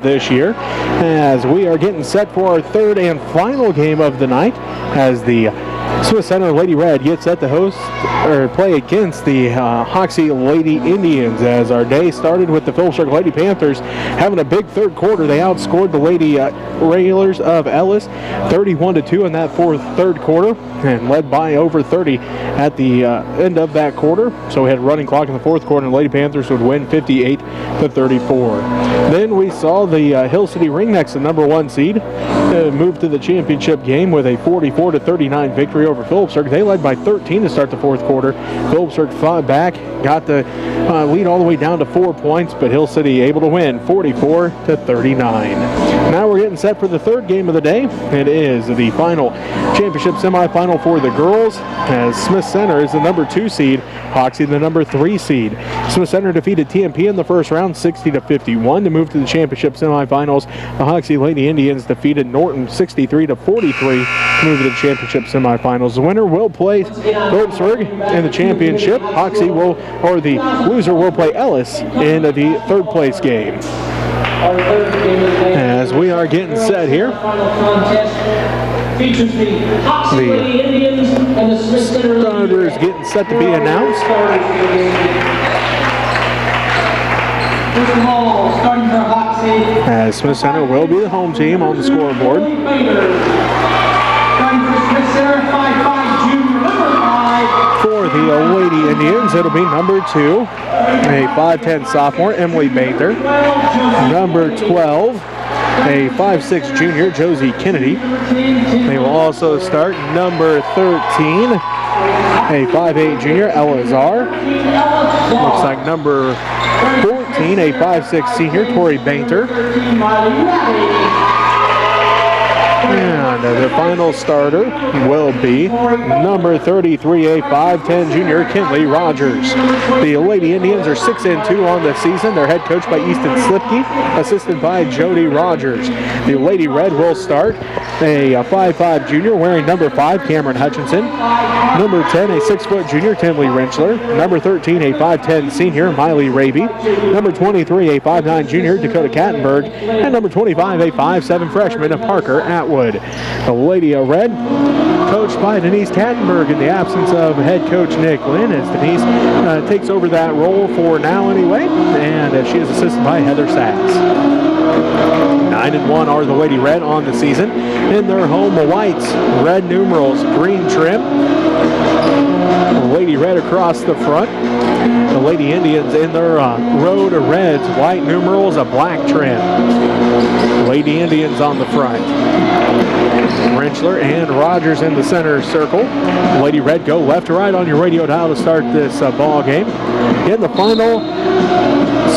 this year, as we are getting set for our third and final game of the night, as the Swiss Center Lady Red gets set to host or play against the Hoxie Lady Indians, as our day started with the Philipsburg Lady Panthers having a big third quarter. They outscored the Lady Railers of Ellis 31-2 in that third quarter, and led by over 30 at the end of that quarter. So we had a running clock in the fourth quarter, and the Lady Panthers would win 58-34. Then we saw the Hill City Ringnecks, the number 1 seed, move to the championship game with a 44-39 victory over Philipsburg. They led by 13 to start the fourth quarter. Philipsburg fought back, got the lead all the way down to 4 points, but Hill City able to win 44-39. Now we're getting set for the third game of the day. It is the final championship semifinal for the girls, as Smith Center is the number 2 seed, Hoxie the number 3 seed. Smith Center defeated TMP in the first round 60-51 to move to the championship semifinals. The Hoxie Lady Indians defeated Norton 63-43 to move to the championship semifinals. The winner will play Philipsburg in the championship. Hoxie will, or the loser will play Ellis in the third place game. As we are getting set here, features the Hoxie Lady Indians and the Smith Center starters getting set to be announced. First of all, starting for Hoxie, as Smith Center will be the home team on the scoreboard. Starting for Smith Center, 5'5" junior, number 5. For the Lady Indians, it'll be number 2, a 5'10" sophomore, Emily Baker. Number 12, a 5'6" junior, Josie Kennedy. They will also start number 13, a 5'8" junior, Ella Czar. Looks like number 14, a 5'6" senior, Tori Bainter. And the final starter will be number 33, a 5'10" junior, Kinley Rogers. The Lady Indians are 6-2 on the season. They're head coached by Easton Slipke, assisted by Jody Rogers. The Lady Red will start a 5'5" junior wearing number 5, Cameron Hutchinson. Number 10, a 6' junior, Tinley Rentschler. Number 13, a 5'10" senior, Miley Raby. Number 23, a 5'9" junior, Dakota Kattenberg. And number 25, a 5'7" freshman, Parker Atwood. The Lady Red, coached by Denise Kattenberg in the absence of head coach Nick Lynn, as Denise takes over that role for now anyway, and she is assisted by Heather Sachs. 9-1 are the Lady Red on the season. In their home whites, red numerals, green trim. The Lady Red across the front. The Lady Indians in their road reds, white numerals, a black trim. Lady Indians on the front. Rentschler and Rogers in the center circle. Lady Red go left to right on your radio dial to start this ball game. In the final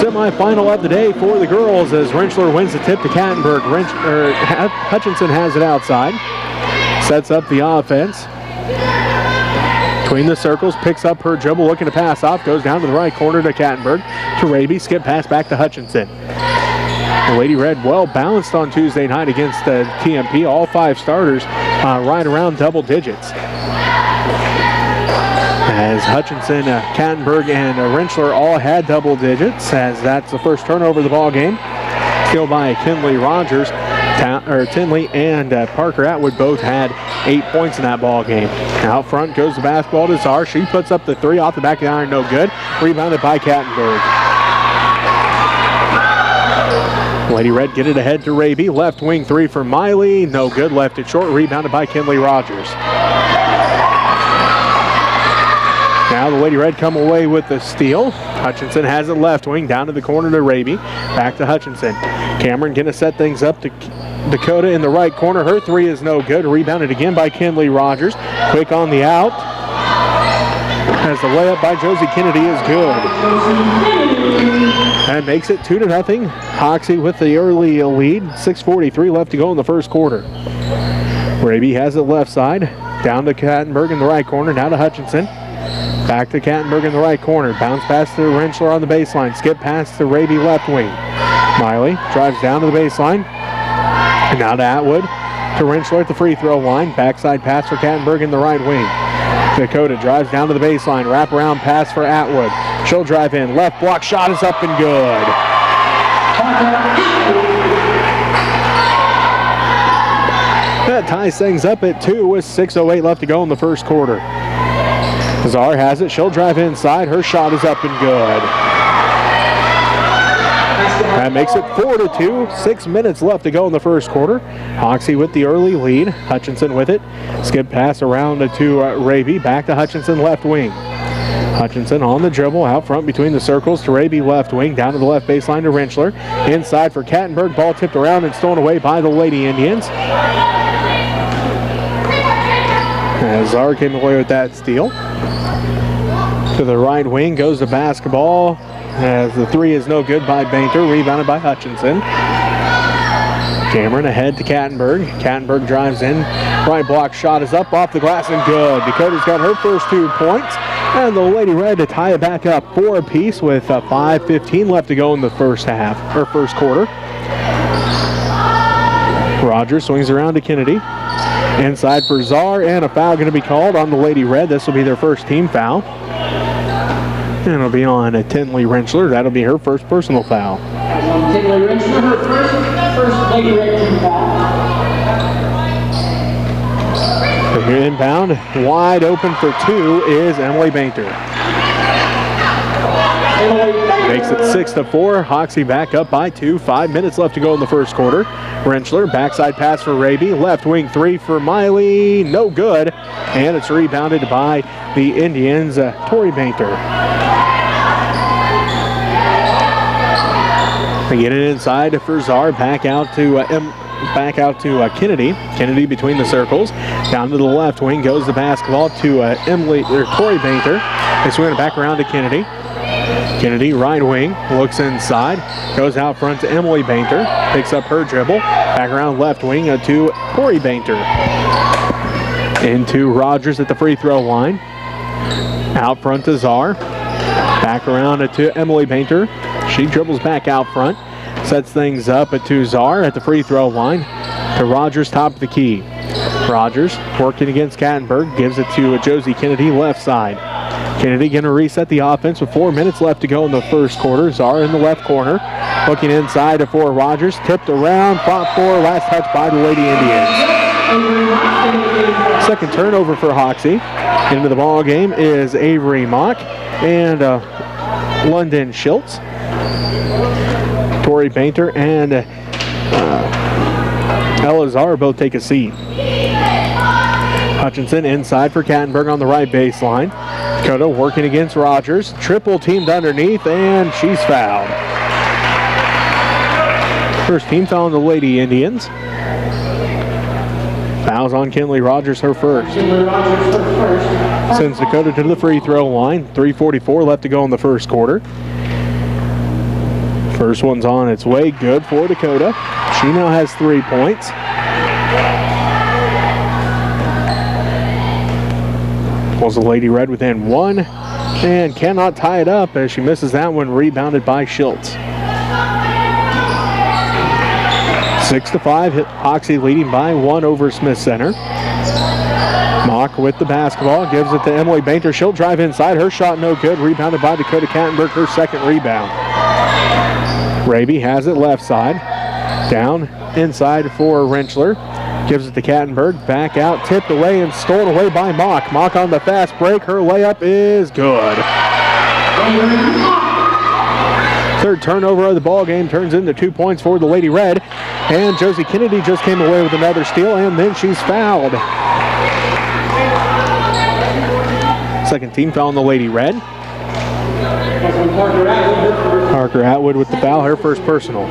semi-final of the day for the girls, as Rentschler wins the tip to Kattenberg. Hutchinson has it outside. Sets up the offense. Between the circles, picks up her dribble, looking to pass off, goes down to the right corner to Kattenberg, to Raby, skip pass back to Hutchinson. The Lady Red well balanced on Tuesday night against TMP. All 5 starters right around double digits. As Hutchinson, Kattenberg, and Rentschler all had double digits, as that's the first turnover of the ball game. Still by Kinley Rogers. Tinley and Parker Atwood both had 8 points in that ball game. Out front goes the basketball to Czar. She puts up the 3 off the back of the iron, no good. Rebounded by Kattenberg. Lady Red get it ahead to Raby. Left wing 3 for Miley, no good. Left it short. Rebounded by Kinley Rogers. Now the Lady Red come away with the steal. Hutchinson has it left wing, down to the corner to Raby. Back to Hutchinson. Cameron gonna set things up to Dakota in the right corner. Her 3 is no good. Rebounded again by Kinley Rogers. Quick on the out. As the layup by Josie Kennedy is good. That makes it 2-0. Hoxie with the early lead. 6:43 left to go in the first quarter. Raby has it left side. Down to Kattenberg in the right corner. Now to Hutchinson. Back to Kattenberg in the right corner. Bounce pass to Rentschler on the baseline. Skip pass to Raby left wing. Miley drives down to the baseline. And now to Atwood. To Rentschler at the free throw line. Backside pass for Kattenberg in the right wing. Dakota drives down to the baseline. Wraparound pass for Atwood. She'll drive in. Left block shot is up and good. That ties things up at 2 with 6:08 left to go in the first quarter. Czar has it. She'll drive inside. Her shot is up and good. That makes it 4-2. 6 minutes left to go in the first quarter. Hoxie with the early lead. Hutchinson with it. Skip pass around to Raby. Back to Hutchinson, left wing. Hutchinson on the dribble, out front between the circles to Raby, left wing, down to the left baseline to Rentschler. Inside for Kattenberg, ball tipped around and stolen away by the Lady Indians. As Czar came away with that steal. To the right wing goes the basketball, as the three is no good by Bainter, rebounded by Hutchinson. Cameron ahead to Kattenberg. Kattenberg drives in, right block shot is up off the glass and good. Dakota's got her first 2 points. And the Lady Red to tie it back up 4 apiece with 5:15 left to go in the first quarter. Rogers swings around to Kennedy. Inside for Czar, and a foul going to be called on the Lady Red. This will be their first team foul. And it'll be on Tinley Rentschler. That'll be her first personal foul. Tinley Rentschler, her first Lady Red team foul. Inbound, wide open for 2 is Emily Bainter. Makes it 6-4. Hoxie back up by 2. 5 minutes left to go in the first quarter. Rentschler, backside pass for Raby. Left wing 3 for Miley. No good. And it's rebounded by the Indians, Tori Bainter. They get it inside for Czar. Back out to Kennedy. Kennedy between the circles. Down to the left wing goes the basketball to Tori Bainter. They swing it back around to Kennedy. Kennedy, right wing, looks inside. Goes out front to Emily Bainter. Picks up her dribble. Back around left wing to Tori Bainter. Into Rogers at the free throw line. Out front to Czar. Back around to Emily Bainter. She dribbles back out front. Sets things up to Czar at the free throw line. To Rogers, top of the key. Rogers working against Kattenberg. Gives it to Josie Kennedy, left side. Kennedy going to reset the offense with 4 minutes left to go in the first quarter. Czar in the left corner. Looking inside for Rogers. Tipped around. Fought for. Last touch by the Lady Indians. Second turnover for Hoxie. Into the ball game is Avery Mock and London Schultz. Tori Bainter and Ella Czar both take a seat. Hutchinson inside for Kattenberg on the right baseline. Dakota working against Rogers. Triple teamed underneath, and she's fouled. First team foul on the Lady Indians. Fouls on Kinley Rogers, her first. Sends Dakota to the free throw line. 3:44 left to go in the first quarter. First one's on its way. Good for Dakota. She now has 3 points. Pulls the Lady Red within 1 and cannot tie it up as she misses that one, rebounded by Schultz. 6-5, Hoxie leading by 1 over Smith Center. Mock with the basketball, gives it to Emily Bainter. She'll drive inside. Her shot no good, rebounded by Dakota Kattenberg, her second rebound. Raby has it left side. Down inside for Rentschler. Gives it to Kattenberg. Back out, tipped away and stolen away by Mock. Mock on the fast break. Her layup is good. Third turnover of the ball game turns into 2 points for the Lady Red. And Josie Kennedy just came away with another steal, and then she's fouled. Second team foul on the Lady Red. Parker Atwood with the foul, her first personal.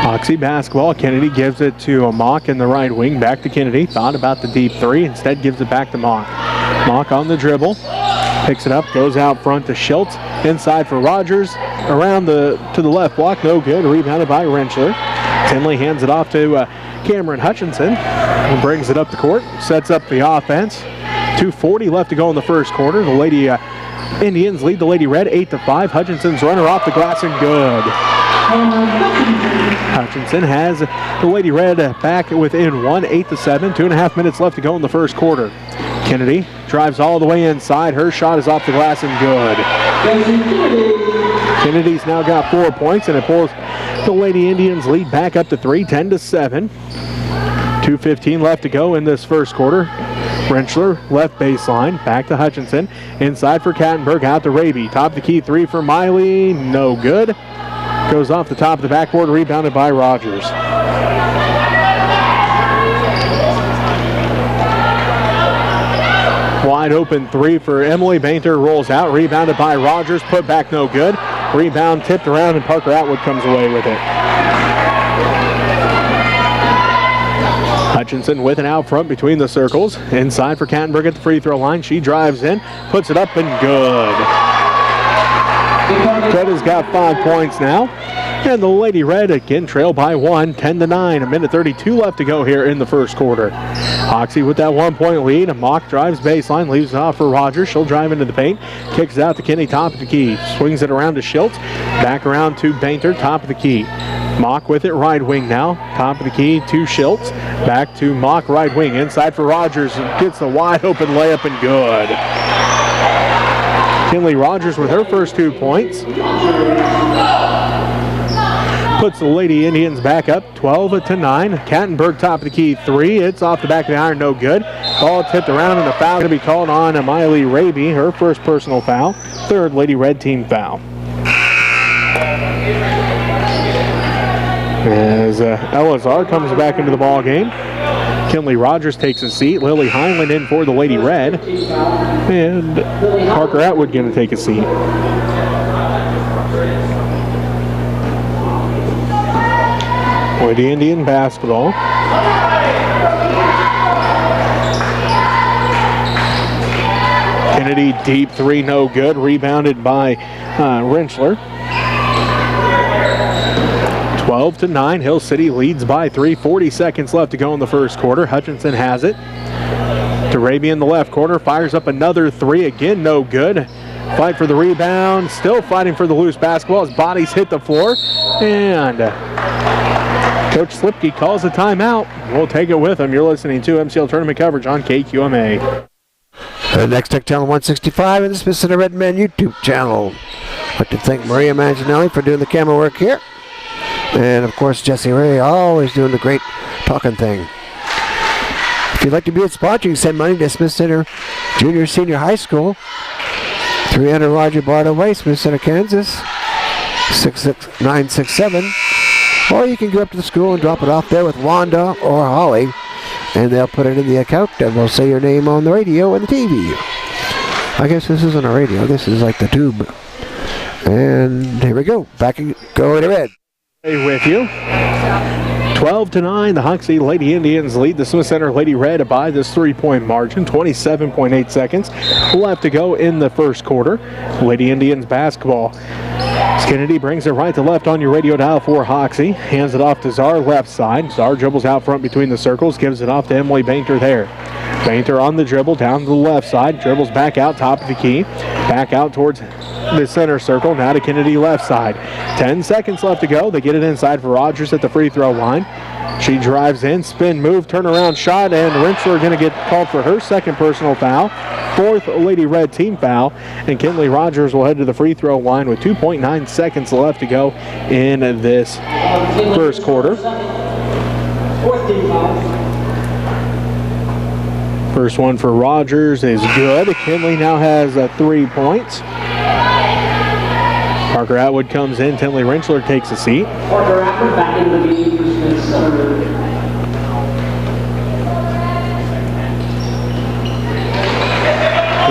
Hoxie basketball. Kennedy gives it to a Mock in the right wing. Back to Kennedy. Thought about the deep three. Instead gives it back to Mock. Mock on the dribble. Picks it up. Goes out front to Schultz. Inside for Rogers. Around to the left block. No good. Rebounded by Rentschler. Tinley hands it off to Cameron Hutchinson. And brings it up the court. Sets up the offense. 2:40 left to go in the first quarter. The Lady Indians lead the Lady Red 8-5. Hutchinson's runner off the glass and good. Hutchinson has the Lady Red back within 1, 8-7. 2.5 minutes left to go in the first quarter. Kennedy drives all the way inside. Her shot is off the glass and good. Kennedy's now got 4 points, and it pulls The Lady Indians lead back up to 3, 10-7. 2:15 left to go in this first quarter. Rentschler, left baseline, back to Hutchinson. Inside for Kattenberg, out to Raby. Top of the key, 3 for Miley, no good. Goes off the top of the backboard, rebounded by Rogers. Wide open 3 for Emily. Bainter rolls out, rebounded by Rogers, put back no good. Rebound tipped around and Parker Atwood comes away with it. Hutchinson with it out front between the circles. Inside for Kattenberg at the free throw line. She drives in, puts it up and good. Tretta's got 5 points now. And the Lady Red again trail by 1, 10-9. A minute 32 left to go here in the first quarter. Hoxie with that 1-point lead. Mock drives baseline, leaves it off for Rogers. She'll drive into the paint. Kicks it out to Kinney, top of the key. Swings it around to Schultz. Back around to Bainter, top of the key. Mock with it, right wing now. Top of the key to Schultz. Back to Mock, right wing. Inside for Rogers. Gets the wide open layup and good. Kinley Rogers with her first 2 points. Puts the Lady Indians back up 12-9. Kattenberg top of the key 3. It's off the back of the iron, no good. Ball tipped around and the foul going to be called on Miley Raby. Her first personal foul. 3rd Lady Red team foul. As Elazar comes back into the ball game. Kinley Rogers takes a seat. Lily Heinlein in for the Lady Red. And Parker Atwood going to take a seat. Lady Indian basketball. Kennedy deep 3, no good. Rebounded by Rentschler. 12-9. Hill City leads by 3. 40 seconds left to go in the first quarter. Hutchinson has it. To Raby in the left corner. Fires up another 3. Again, no good. Fight for the rebound. Still fighting for the loose basketball. His bodies hit the floor. And Coach Slipke calls a timeout. We'll take it with him. You're listening to MCL tournament coverage on KQMA. Next Tech Channel 165 and the Smith Center Red Men YouTube channel. I'd like to thank Maria Manginelli for doing the camera work here. And of course, Jesse Ray always doing the great talking thing. If you'd like to be a sponsor, you can send money to Smith Center Junior Senior High School, 300 Roger Barta Way, Smith Center, Kansas, 66967. Or you can go up to the school and drop it off there with Wanda or Holly, and they'll put it in the account and we'll say your name on the radio and the TV. I guess this isn't a radio, this is like the tube. And here we go. Back and go to Red. With you. 12-9, the Hoxie Lady Indians lead the Smith Center Lady Red by this 3-point margin. 27.8 seconds left to go in the first quarter. Lady Indians basketball. Kennedy brings it right to left on your radio dial for Hoxie. Hands it off to Czar left side. Czar dribbles out front between the circles. Gives it off to Emily Bainter there. Bainter on the dribble down to the left side. Dribbles back out top of the key. Back out towards the center circle. Now to Kennedy left side. 10 seconds left to go. They get it inside for Rogers at the free throw line. She drives in, spin move, turnaround shot, and Rentschler going to get called for her second personal foul. 4th Lady Red team foul, and Kinley Rogers will head to the free throw line with 2.9 seconds left to go in this first quarter. First one for Rogers is good. Kinley now has 3 points. Parker Atwood comes in. Tinley Rentschler takes a seat. Parker Atwood back into the game for Smith Center.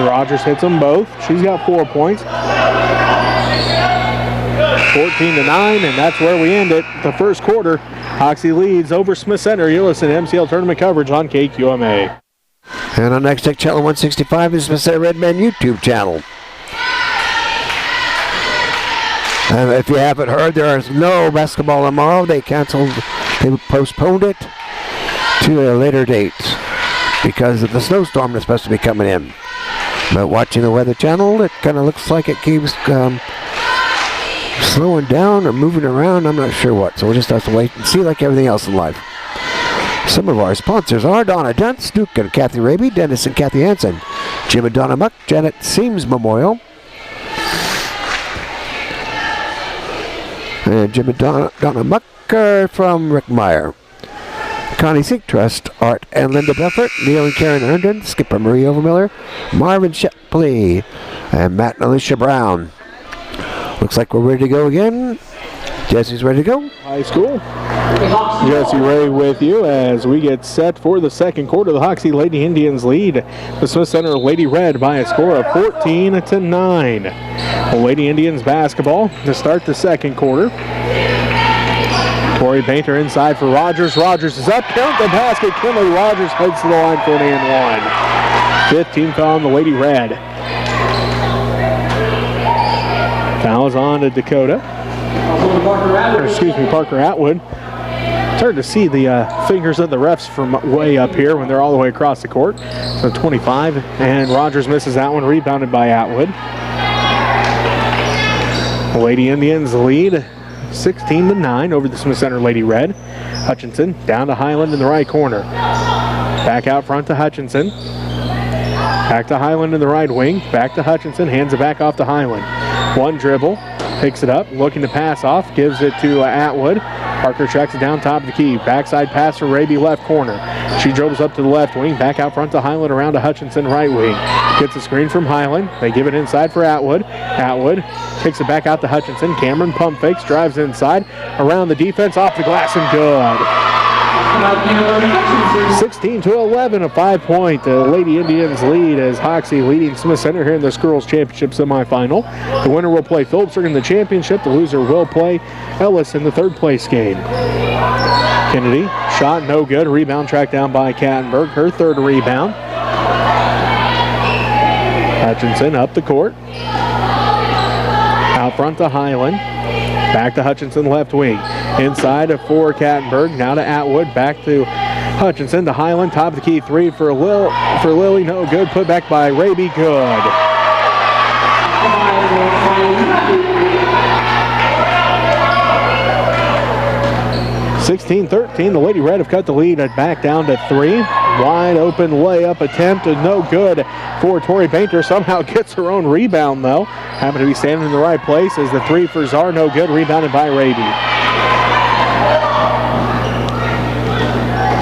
Rogers hits them both. She's got 4 points. 14-9, and that's where we end it. The first quarter, Hoxie leads over Smith Center. You're listening to MCL tournament coverage on KQMA. And on Next Tech Channel 165 is Smith Center Red Men YouTube channel. And if you haven't heard, there is no basketball tomorrow. They postponed it to a later date because of the snowstorm that's supposed to be coming in. But watching the Weather Channel, it kind of looks like it keeps slowing down or moving around. I'm not sure what, so we'll just have to wait and see like everything else in life. Some of our sponsors are Donna Dunce, Duke and Kathy Raby, Dennis and Kathy Hansen, Jim and Donna Muck, Janet Seams Memorial, And Jim and Donna Mucker from Rick Meyer. Connie Sink Trust, Art and Linda Beffert, Neil and Karen Herndon, Skipper Marie Overmiller, Marvin Shepley, and Matt and Alicia Brown. Looks like we're ready to go again. Jesse's ready to go. High school. Jesse Ray with you as we get set for the second quarter. The Hoxie Lady Indians lead the Smith Center Lady Red by a score of 14-9. The Lady Indians basketball to start the second quarter. Tori Painter inside for Rogers. Rogers is up. Count the basket. Kinley Rogers heads to the line for an and one. 15 foul on the Lady Red. Fouls on to Dakota. Parker Atwood. It's hard to see the fingers of the refs from way up here when they're all the way across the court. So 25, and Rogers misses that one, rebounded by Atwood. The Lady Indians lead 16-9 over the Smith Center Lady Red. Hutchinson down to Highland in the right corner. Back out front to Hutchinson. Back to Highland in the right wing. Back to Hutchinson, hands it back off to Highland. One dribble, picks it up, looking to pass off, gives it to Atwood. Parker checks it down top of the key. Backside pass for Raby, left corner. She dribbles up to the left wing, back out front to Highland, around to Hutchinson, right wing. Gets a screen from Highland. They give it inside for Atwood. Atwood kicks it back out to Hutchinson. Cameron pump fakes, drives inside, around the defense, off the glass, and good. 16-11, a 5-point Lady Indians lead as Hoxie leading Smith Center here in this girls' championship semifinal. The winner will play Phillipsburg in the championship. The loser will play Ellis in the third place game. Kennedy, shot no good. Rebound tracked down by Kattenberg. Her third rebound. Hutchinson up the court. Out front to Highland. Back to Hutchinson, left wing. Inside for Kattenberg. Now to Atwood. Back to Hutchinson to Highland. Top of the key three for Lily. No good. Put back by Raby. Good. 16-13. The Lady Red have cut the lead back down to 3. Wide open layup attempt, no good for Tori Painter. Somehow gets her own rebound though. Happened to be standing in the right place as the 3 for Czar, no good. Rebounded by Raby.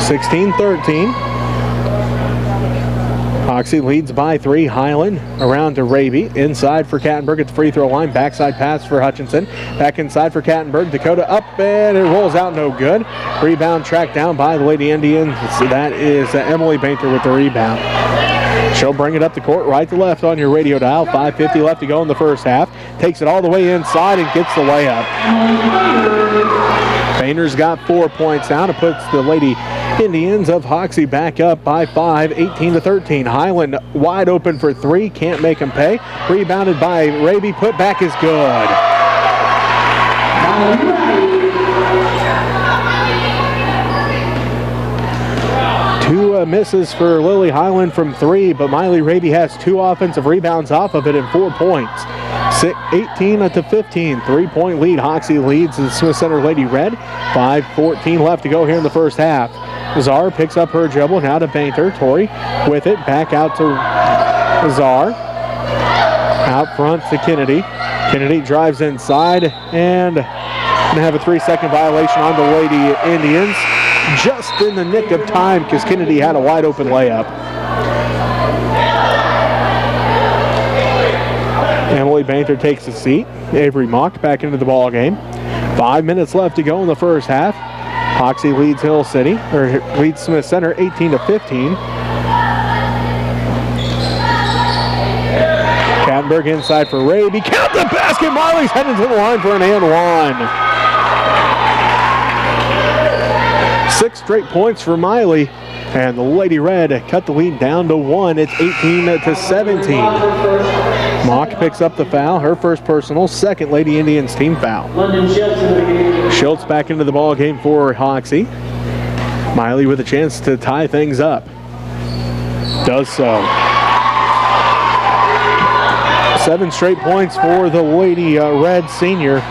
16-13. Hoxie leads by 3. Highland around to Raby. Inside for Kattenberg at the free throw line. Backside pass for Hutchinson. Back inside for Kattenberg. Dakota up and it rolls out, no good. Rebound tracked down by the Lady Indians. So that is Emily Painter with the rebound. She'll bring it up the court right to left on your radio dial. 5:50 left to go in the first half. Takes it all the way inside and gets the layup. Painter's got 4 points now. It puts the Lady Indians of Hoxie back up by 5, 18-13. Highland wide open for 3, can't make him pay. Rebounded by Raby, put back is good. Two misses for Lily Highland from 3, but Miley Raby has 2 offensive rebounds off of it and 4 points. 18-15, 3-point lead. Hoxie leads the Smith Center Lady Red. 5:14 left to go here in the first half. Czar picks up her dribble, now to Painter. Tori with it, back out to Czar. Out front to Kennedy. Kennedy drives inside and gonna have a 3-second violation on the Lady Indians. Just in the nick of time because Kennedy had a wide open layup. Emily Painter takes a seat. Avery Mock back into the ball game. 5 minutes left to go in the first half. Hoxie leads Hill City, or leads Smith Center 18-15. Kattenberg inside for Raby. Count the basket. Marley's heading to the line for an and one. 6 straight points for Miley. And the Lady Red cut the lead down to 1. It's 18-17. Mock picks up the foul, her first personal, second Lady Indians team foul. Schultz back into the ball game for Hoxie. Miley with a chance to tie things up. Does so. 7 straight points for the Lady Red senior.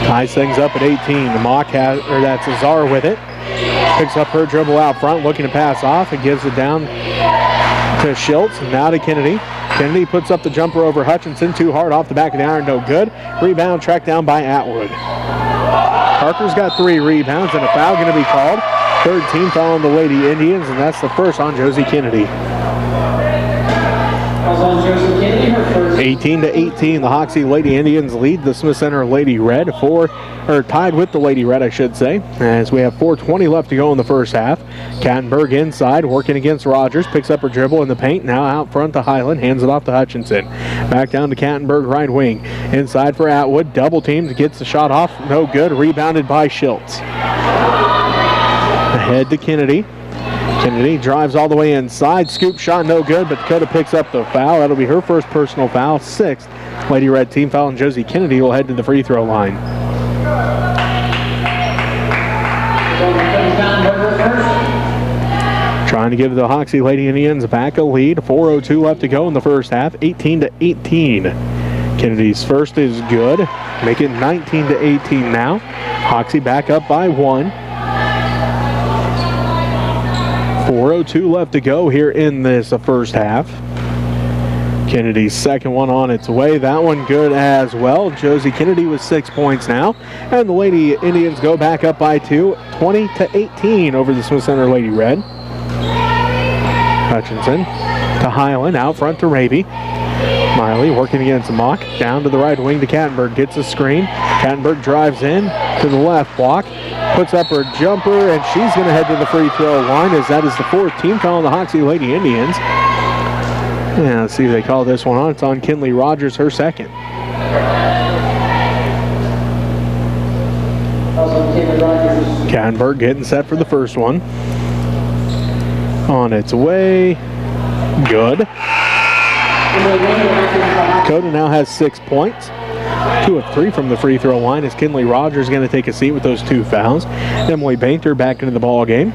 Ties things up at 18. Mock has, or that's Azar with it. Picks up her dribble out front, looking to pass off and gives it down to Schultz. Now to Kennedy. Kennedy puts up the jumper over Hutchinson. Too hard off the back of the iron. No good. Rebound tracked down by Atwood. Parker's got 3 rebounds and a foul going to be called. Third team foul on the Lady Indians, and that's the first on Josie Kennedy. 18-18, the Hoxie Lady Indians lead the Smith Center Lady Red, tied with the Lady Red, I should say, as we have 4:20 left to go in the first half. Kattenberg inside, working against Rogers, picks up her dribble in the paint, now out front to Highland, hands it off to Hutchinson. Back down to Kattenberg, right wing. Inside for Atwood, double teamed, gets the shot off, no good, rebounded by Schultz. Ahead to Kennedy. Kennedy drives all the way inside. Scoop shot, no good, but Dakota picks up the foul. That'll be her first personal foul, 6th Lady Red team foul, and Josie Kennedy will head to the free throw line. Trying to give the Hoxie Lady Indians back a lead. 4:02 left to go in the first half, 18-18. Kennedy's first is good. Make it 19-18 now. Hoxie back up by 1. 4:02 left to go here in this first half. Kennedy's second one on its way. That one good as well. Josie Kennedy with 6 points now. And the Lady Indians go back up by 2, 20-18 over the Smith Center Lady Red. Hutchinson to Highland, out front to Raby. Miley working against Mock. Down to the right wing to Kattenberg. Gets a screen. Kattenberg drives in to the left block. Puts up her jumper, and she's going to head to the free throw line, as that is the 4th team foul on the Hoxie Lady Indians. Yeah, let's see if they call this one on. It's on Kinley Rogers, her second. Kattenberg getting set for the first one. On its way. Good. Dakota now has 6 points. 2 of 3 from the free throw line, as Kinley Rogers going to take a seat with those 2 fouls. Emily Bainter back into the ball game.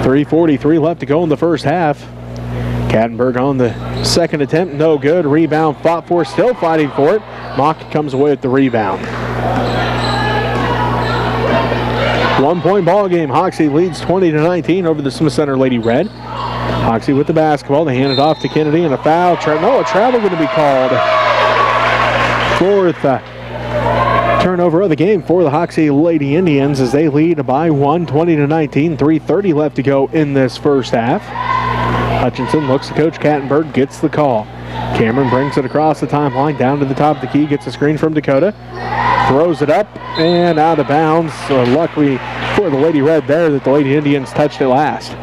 3:43 left to go in the first half. Kattenberg on the second attempt, no good. Rebound fought for, still fighting for it. Mock comes away with the rebound. 1 point ball game. Hoxie leads 20-19 over the Smith Center Lady Red. Hoxie with the basketball. They hand it off to Kennedy, and a foul. A travel going to be called. 4th turnover of the game for the Hoxie Lady Indians, as they lead by 1, 20-19. 3:30 left to go in this first half. Hutchinson looks to Coach Kattenberg, gets the call. Cameron brings it across the timeline, down to the top of the key, gets a screen from Dakota. Throws it up and out of bounds. So luckily for the Lady Red there that the Lady Indians touched it last.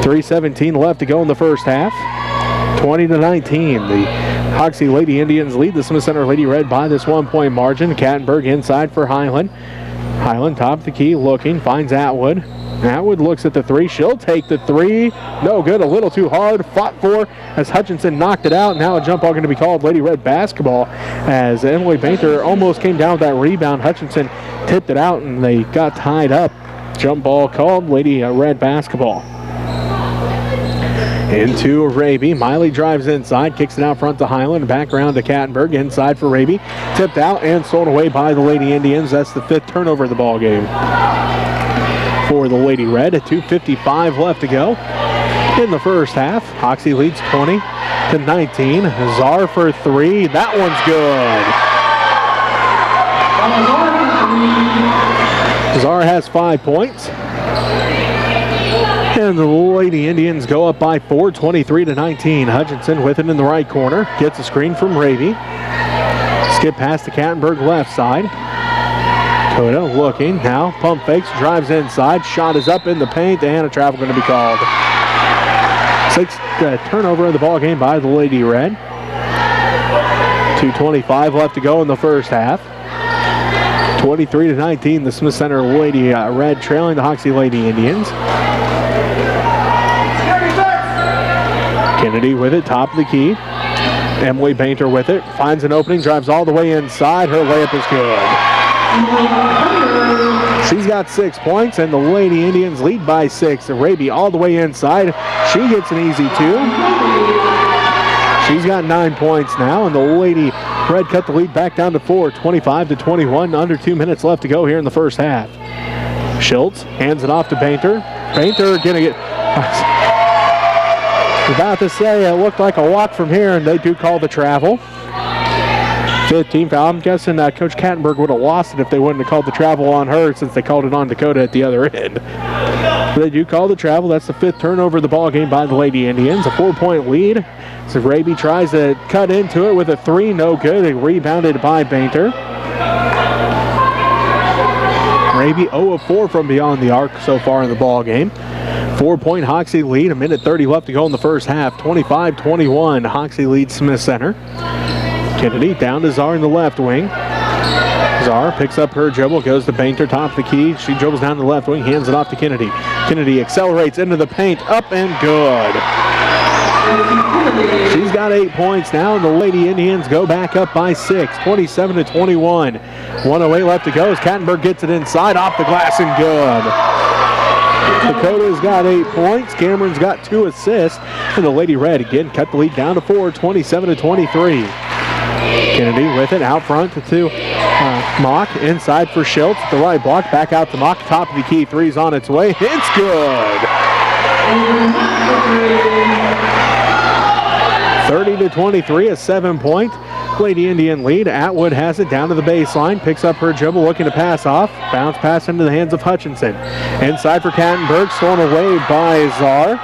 3:17 left to go in the first half. 20-19. The Hoxie Lady Indians lead the Smith Center Lady Red by this 1 point margin. Kattenberg inside for Highland. Highland top of the key, looking, finds Atwood. Atwood looks at the 3. She'll take the 3. No good, a little too hard. Fought for as Hutchinson knocked it out. Now a jump ball going to be called Lady Red basketball, as Emily Bainter almost came down with that rebound. Hutchinson tipped it out and they got tied up. Jump ball called Lady Red basketball. Into Raby. Miley drives inside, kicks it out front to Highland, back around to Kattenberg, inside for Raby. Tipped out and sold away by the Lady Indians. That's the 5th turnover of the ball game for the Lady Red. 2:55 left to go in the first half. Hoxie leads 20-19. Czar for 3. That one's good. Czar has 5 points. And the Lady Indians go up by 4, 23-19. Hutchinson with it in the right corner. Gets a screen from Raby. Skip past the Kattenberg left side. Dakota looking. Now pump fakes, drives inside. Shot is up in the paint, and a travel going to be called. 6th turnover of the ball game by the Lady Red. 2:25 left to go in the first half. 23-19, the Smith Center Lady Red trailing the Hoxie Lady Indians. Kennedy with it, top of the key. Emily Bainter with it, finds an opening, drives all the way inside. Her layup is good. She's got 6 points, and the Lady Indians lead by 6. Raby all the way inside. She gets an easy 2. She's got 9 points now, and the Lady Red cut the lead back down to 4, 25-21. Under 2 minutes left to go here in the first half. Schultz hands it off to Bainter. Bainter gonna get... About to say it looked like a walk from here, and they do call the travel. 15 foul. I'm guessing Coach Kattenberg would have lost it if they wouldn't have called the travel on her, since they called it on Dakota at the other end. But they do call the travel. That's the 5th turnover of the ball game by the Lady Indians. A 4-point lead. So Raby tries to cut into it with a 3. No good. Rebounded by Bainter. Raby 0 of 4 from beyond the arc so far in the ball game. 4-point Hoxie lead. 1:30 left to go in the first half. 25-21. Hoxie leads Smith Center. Kennedy down to Czar in the left wing. Czar picks up her dribble, goes to Bainter, top of the key. She dribbles down the left wing, hands it off to Kennedy. Kennedy accelerates into the paint, up and good. She's got 8 points now, and the Lady Indians go back up by 6, 27-21. 1:08 left to go as Kattenberg gets it inside, off the glass and good. Dakota's got 8 points. Cameron's got 2 assists. And the Lady Red again cut the lead down to 4, 27-23. Kennedy with it out front to Mock. Inside for Schultz. The right block. Back out to Mock. Top of the key. 3's on its way. It's good. 30-23. A 7-point Lady Indian lead. Atwood has it down to the baseline. Picks up her dribble. Looking to pass off. Bounce pass into the hands of Hutchinson. Inside for Kattenberg. Stolen away by Czar.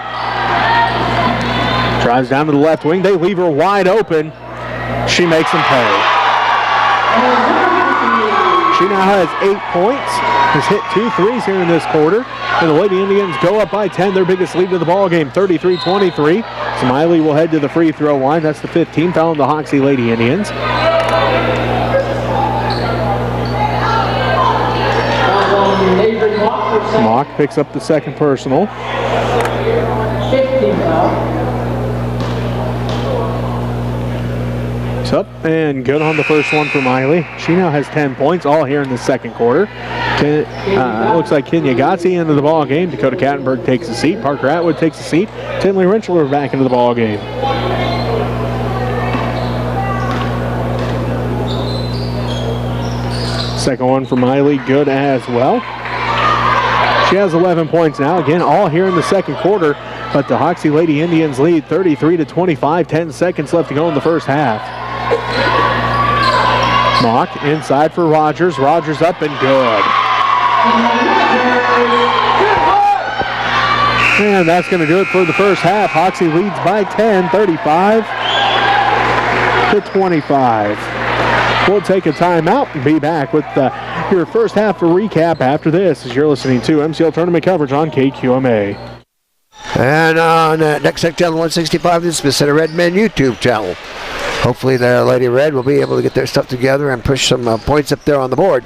Drives down to the left wing. They leave her wide open. She makes them pay. She now has 8 points. Has hit 2 threes here in this quarter. And the Lady Indians go up by 10. Their biggest lead of the ball game, 33-23. Smiley will head to the free throw line. That's the 15th foul on the Hoxie Lady Indians. Mock picks up the second personal. 15 foul. Up and good on the first one for Miley. She now has 10 points, all here in the second quarter. Looks like Kenya Gotzi into the ball game. Dakota Kattenberg takes a seat. Parker Atwood takes a seat. Tinley Rentschler back into the ball game. Second one for Miley, good as well. She has 11 points now. Again, all here in the second quarter. But the Hoxie Lady Indians lead 33-25. 10 seconds left to go in the first half. Mock inside for Rogers. Rogers up and good. And that's going to do it for the first half. Hoxie leads by 10, 35-25. We'll take a timeout and be back with your first half recap after this, as you're listening to MCL tournament coverage on KQMA. And on Next Tech Channel 165, this is the Center Red Men YouTube channel. Hopefully the Lady Red will be able to get their stuff together and push some points up there on the board.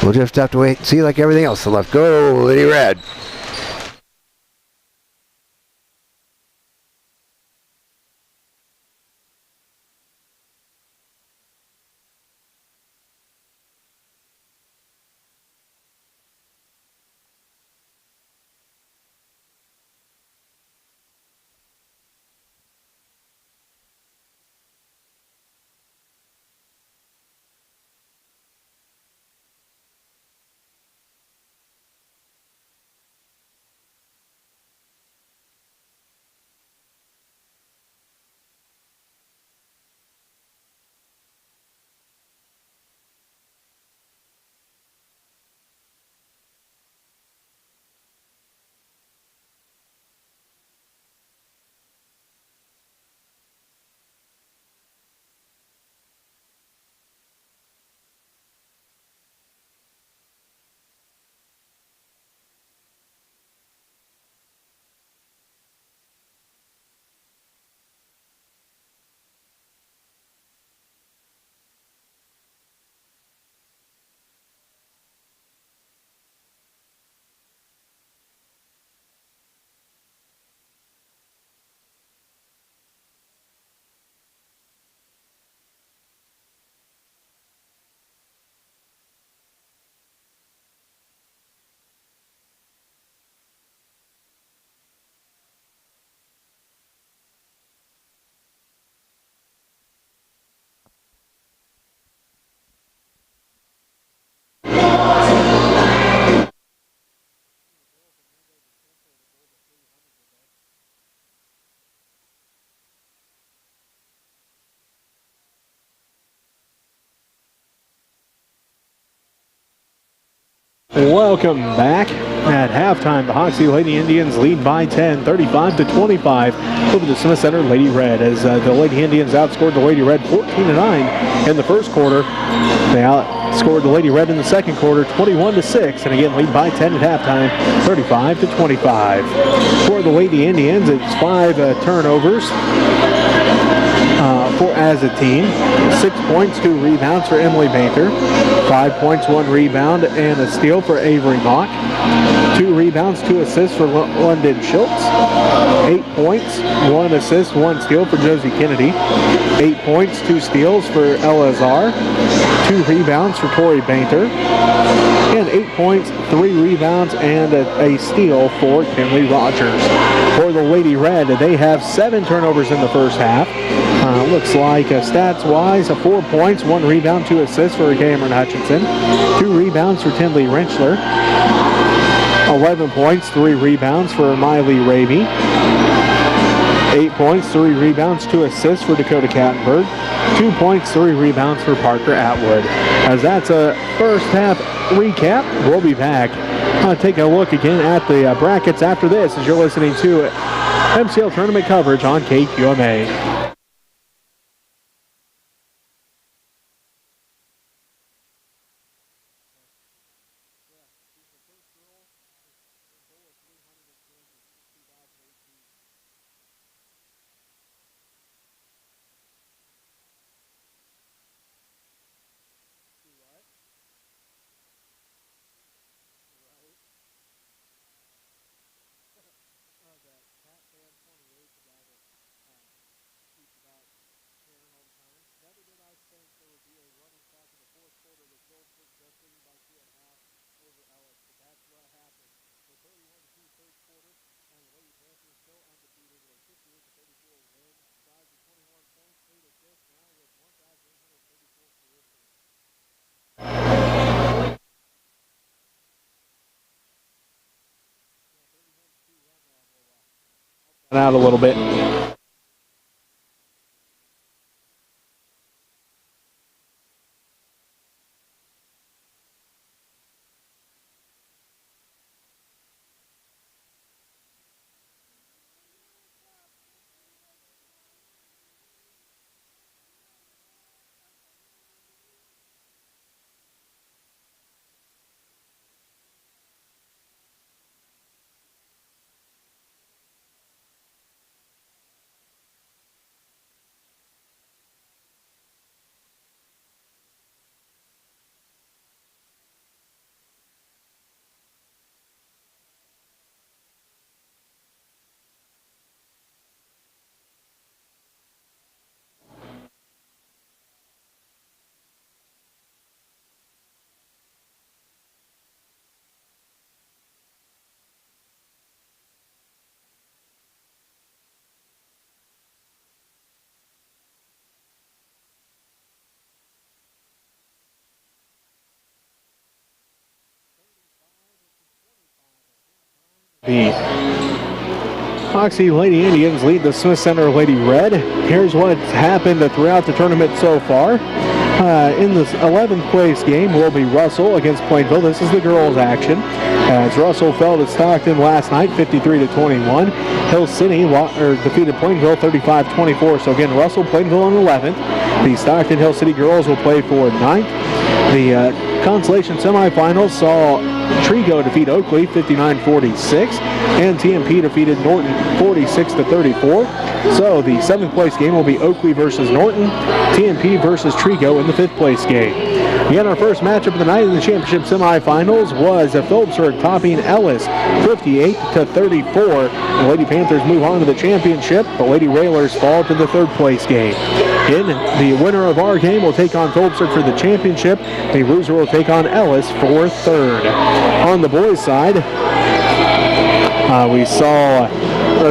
We'll just have to wait and see like everything else. So let's go, Lady Red. Welcome back. At halftime, the Hoxie Lady Indians lead by 10, 35-25 over the Smith Center Lady Red, as the Lady Indians outscored the Lady Red 14-9 in the first quarter. They outscored the Lady Red in the second quarter 21-6, and again lead by 10 at halftime, 35-25. For the Lady Indians, it's 5 turnovers as a team. 6 points, 2 rebounds for Emily Bainter. 5 points, 1 rebound, and a steal for Avery Mock. 2 rebounds, 2 assists for London Schultz. 8 points, 1 assist, 1 steal for Josie Kennedy. 8 points, 2 steals for Ella Azar. 2 rebounds for Tori Bainter. And 8 points, 3 rebounds, and a steal for Kinley Rogers. For the Lady Red, they have 7 turnovers in the first half. Looks like stats-wise, 4 points, 1 rebound, 2 assists for Cameron Hutchinson. 2 rebounds for Tinley Renchler. 11 points, 3 rebounds for Miley Raby. 8 points, 3 rebounds, 2 assists for Dakota Kattenberg. 2 points, 3 rebounds for Parker Atwood. As that's a first half recap, we'll be back. Take a look again at the brackets after this as you're listening to MCL tournament coverage on KQMA. Out a little bit. The Hoxie Lady Indians lead the Smith Center Lady Red. Here's what's happened throughout the tournament so far. In this 11th place game will be Russell against Plainville. This is the girls' action. As Russell fell to Stockton last night, 53-21. Hill City defeated Plainville 35-24. So again, Russell, Plainville on 11th. The Stockton Hill City girls will play for 9th. The consolation semifinals saw Trigo defeat Oakley 59-46, and TMP defeated Norton 46-34. So the 7th place game will be Oakley versus Norton, TMP versus Trigo in the 5th place game. Again, our first matchup of the night in the championship semifinals was Phillipsburg topping Ellis 58-34. The Lady Panthers move on to the championship. The Lady Railers fall to the 3rd place game. In the winner of our game will take on Phillipsburg for the championship. The loser will take on Ellis for 3rd. On the boys' side, we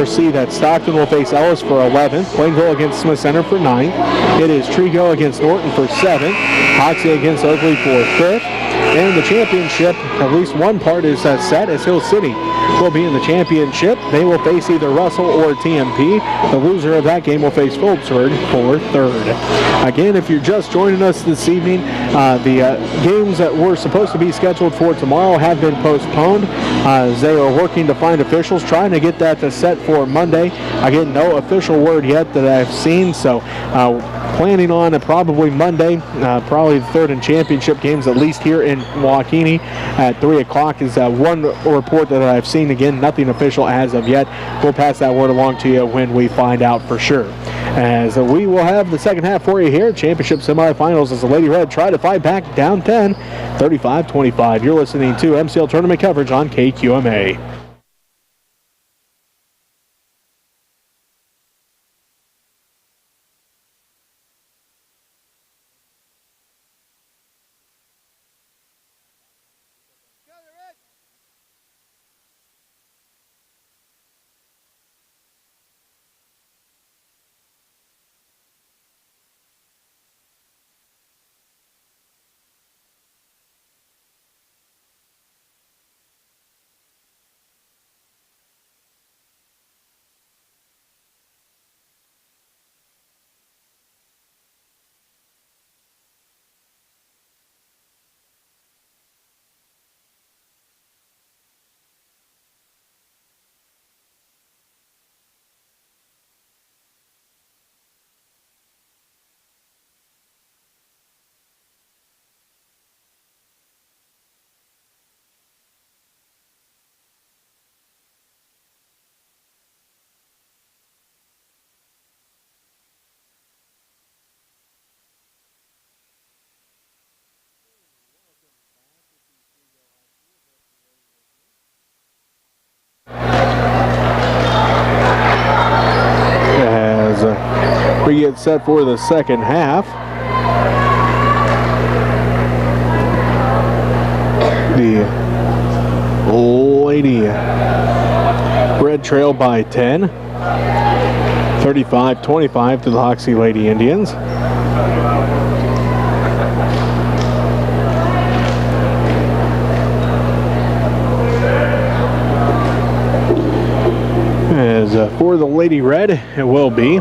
see that Stockton will face Ellis for 11th, Plainville against Smith Center for 9th. It is Trigo against Norton for 7th, Hoxie against Oakley for 5th, and the championship, at least one part is set as Hill City will be in the championship. They will face either Russell or TMP. The loser of that game will face Phillipsburg for third. Again, if you're just joining us this evening, the games that were supposed to be scheduled for tomorrow have been postponed as they are working to find officials, trying to get that set for Monday. Again, no official word yet that I've seen, so planning on probably Monday, probably the third and championship games, at least here in Waukene at 3 o'clock is one report that I've seen. Again, nothing official as of yet. We'll pass that word along to you when we find out for sure. As we will have the second half for you here. Championship semifinals as the Lady Red try to fight back down 10, 35-25. You're listening to MCL tournament coverage on KQMA. As we get set for the second half, the Lady Red trail by 10, 35-25 to the Hoxie Lady Indians. As for the Lady Red, it will be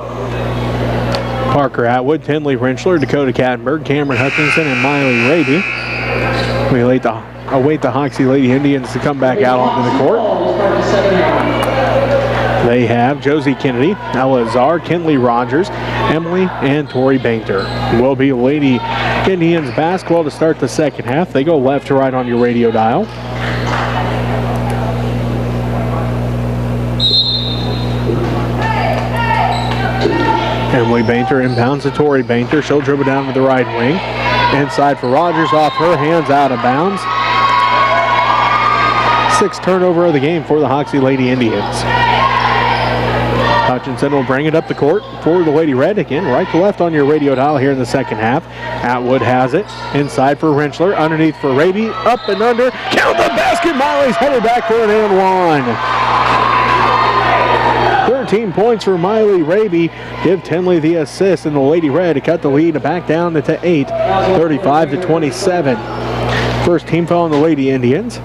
Parker Atwood, Tinley Rentschler, Dakota Kattenberg, Cameron Hutchinson, and Miley Raby. We await the Hoxie Lady Indians to come back out onto the court. They have Josie Kennedy, Ella Azar, Kinley Rogers, Emily, and Tori Bainter. It will be Lady Indians basketball to start the second half. They go left to right on your radio dial. Emily Bainter inbounds to Tori Bainter. She'll dribble down to the right wing. Inside for Rogers, off her hands, out of bounds. 6th turnover of the game for the Hoxie Lady Indians. Hutchinson will bring it up the court for the Lady Red. Again, right to left on your radio dial here in the second half. Atwood has it. Inside for Rentschler. Underneath for Raby. Up and under. Count the basket. Miley's headed back for an and one. 13 points for Miley Raby. Give Tinley the assist, and the Lady Red to cut the lead back down to 8, 35-27. First team foul on the Lady Indians.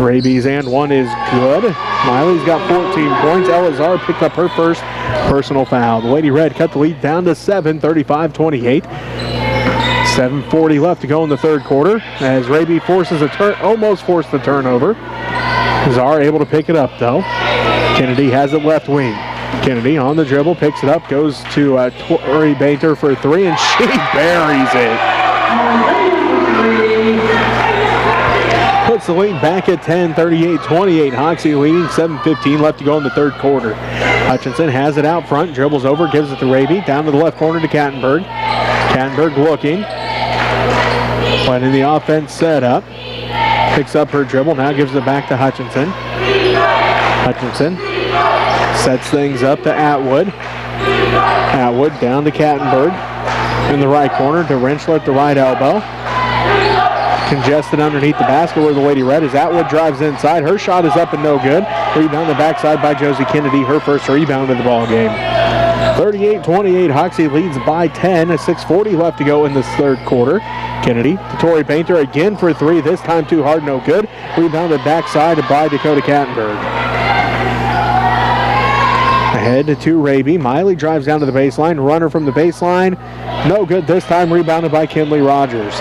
Raby's and one is good. Miley's got 14 points. Elazar picked up her first personal foul. The Lady Red cut the lead down to 7, 35-28. 7:40 left to go in the third quarter as Raby almost forced the turnover. Zar able to pick it up though. Kennedy has it left wing. Kennedy on the dribble, picks it up, goes to Tori Bainter for 3, and she buries it. Puts the lead back at 10, 38-28. Hoxie leading, 7:15 left to go in the third quarter. Hutchinson has it out front, dribbles over, gives it to Raby, down to the left corner to Kattenberg. Kattenberg looking, letting the offense set up. Picks up her dribble, now gives it back to Hutchinson. Hutchinson sets things up to Atwood. Atwood down to Kattenberg in the right corner to Rentschler at the right elbow. congested underneath the basket where the Lady Red is. Atwood drives inside. Her shot is up and no good. Rebound the backside by Josie Kennedy. Her first rebound of the ball game. 38-28. Hoxie leads by 10. 6:40 left to go in this third quarter. Kennedy to Tori Painter again for three. This time too hard, no good. Rebounded backside by Dakota Kattenberg. Ahead to Raby. Miley drives down to the baseline. Runner from the baseline. No good this time. Rebounded by Kinley Rogers.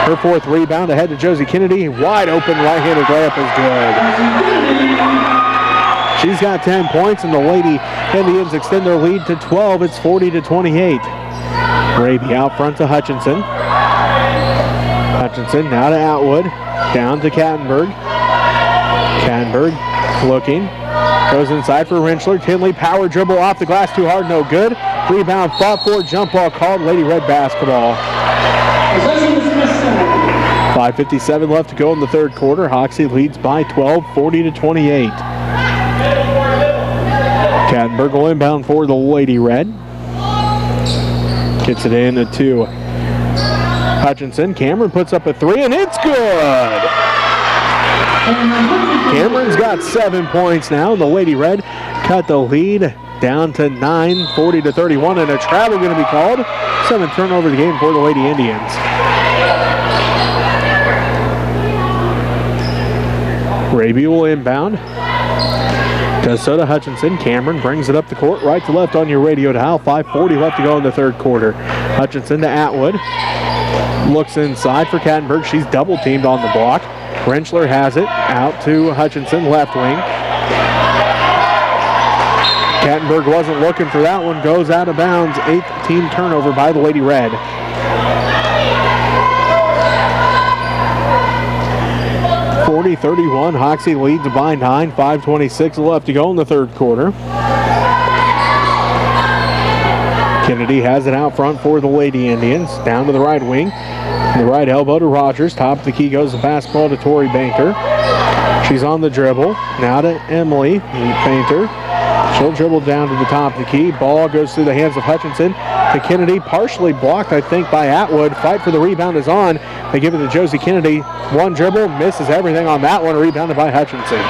Her fourth rebound ahead to Josie Kennedy. Wide open right-handed layup is good. She's got 10 points, and the Lady Indians extend their lead to 12. It's 40-28. Raby out front to Hutchinson. Hutchinson now to Atwood. Down to Kattenberg. Kattenberg looking. Goes inside for Rentschler. Tinley power dribble off the glass. Too hard, no good. Rebound fought for. Jump ball called. Lady Red basketball. 5:57 left to go in the third quarter. Hoxie leads by 12, 40-28. Kattenberg will inbound for the Lady Red. Gets it in to Hutchinson. Cameron puts up a three, and it's good! Cameron's got 7 points now. The Lady Red cut the lead down to 9, 40-31, and a travel going to be called. 7th turnover of the game for the Lady Indians. Raby will inbound. Does so to Hutchinson. Cameron brings it up the court, right to left on your radio dial. 5:40 left to go in the third quarter. Hutchinson to Atwood. Looks inside for Kattenberg. She's double teamed on the block. Rentschler has it out to Hutchinson, left wing. Kattenberg wasn't looking for that one. Goes out of bounds. 8th team turnover by the Lady Red. (40-31). Hoxie leads by 9. 5:26 left to go in the third quarter. Kennedy has it out front for the Lady Indians. Down to the right wing. The right elbow to Rogers. Top of the key goes the basketball to Tori Banker. She's on the dribble. Now to Emily Painter. She'll dribble down to the top of the key. Ball goes through the hands of Hutchinson to Kennedy. Partially blocked, I think, by Atwood. Fight for the rebound is on. They give it to Josie Kennedy. One dribble, misses everything on that one. Rebounded by Hutchinson.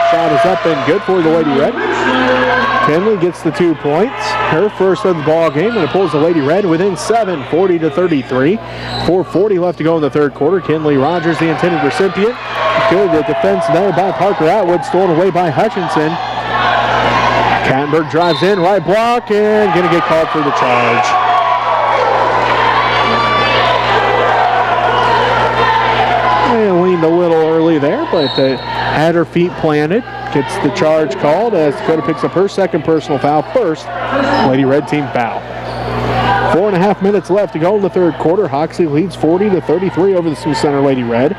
Shot is up and good for the Lady Red. Tinley gets the 2 points. Her first of the ball game, and it pulls the Lady Red within 7, 40-33. 4:40 left to go in the third quarter. Kinley Rogers, the intended recipient. Good the defense there by Parker Atwood, stolen away by Hutchinson. Kattenberg drives in, right block, and going to get called for the charge. And leaned a little early there, but had her feet planted. Gets the charge called as Dakota picks up her second personal foul. First Lady Red team foul. 4.5 minutes left to go in the third quarter. Hoxie leads 40-33 over the Sioux Center Lady Red.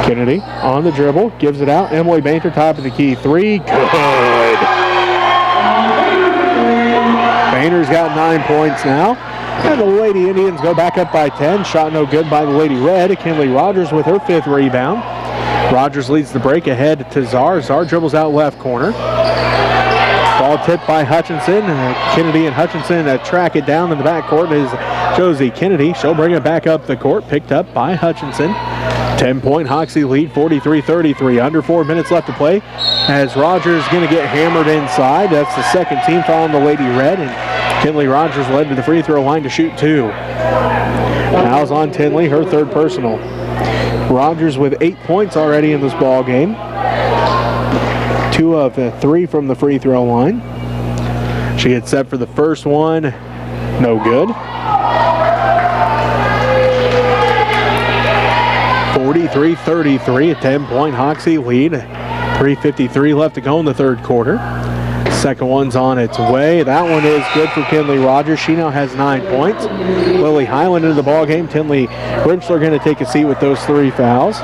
Kennedy on the dribble, gives it out. Emily Bainter, top of the key, three, good. Bainter's got 9 points now. And the Lady Indians go back up by 10. Shot no good by the Lady Red. Kinley Rogers with her 5th rebound. Rogers leads the break ahead to Czar. Czar dribbles out left corner. Ball tipped by Hutchinson. Kennedy and Hutchinson track it down in the backcourt is Josie Kennedy. She'll bring it back up the court. Picked up by Hutchinson. 10-point Hoxie lead, 43-33. Under 4 minutes left to play as Rogers going to get hammered inside. That's the second team foul on the Lady Red. And Kinley Rogers led to the free throw line to shoot 2. Fouls on Tinley, her 3rd personal. Rogers with 8 points already in this ball game. 2 of 3 from the free throw line. She gets set for the first one. No good. 43-33, a 10-point Hoxie lead. 3:53 left to go in the third quarter. Second one's on its way. That one is good for Kinley Rogers. She now has 9 points. Lily Highland into the ball game. Tinley Rentschler going to take a seat with those 3 fouls.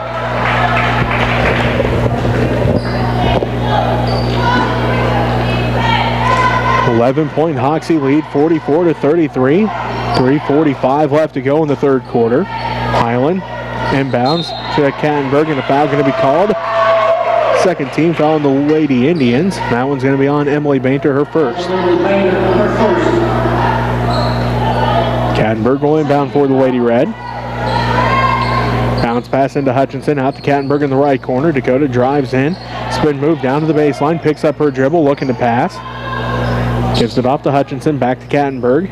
.11 Hoxie lead, 44-33. 3:45 left to go in the third quarter. Highland inbounds to Kattenberg, and a foul going to be called. Second team foul on the Lady Indians. That one's going to be on Emily Bainter, her first. Kattenberg will inbound for the Lady Red. Bounce pass into Hutchinson, out to Kattenberg in the right corner. Dakota drives in, spin move down to the baseline, picks up her dribble, looking to pass. Gives it off to Hutchinson, back to Kattenberg.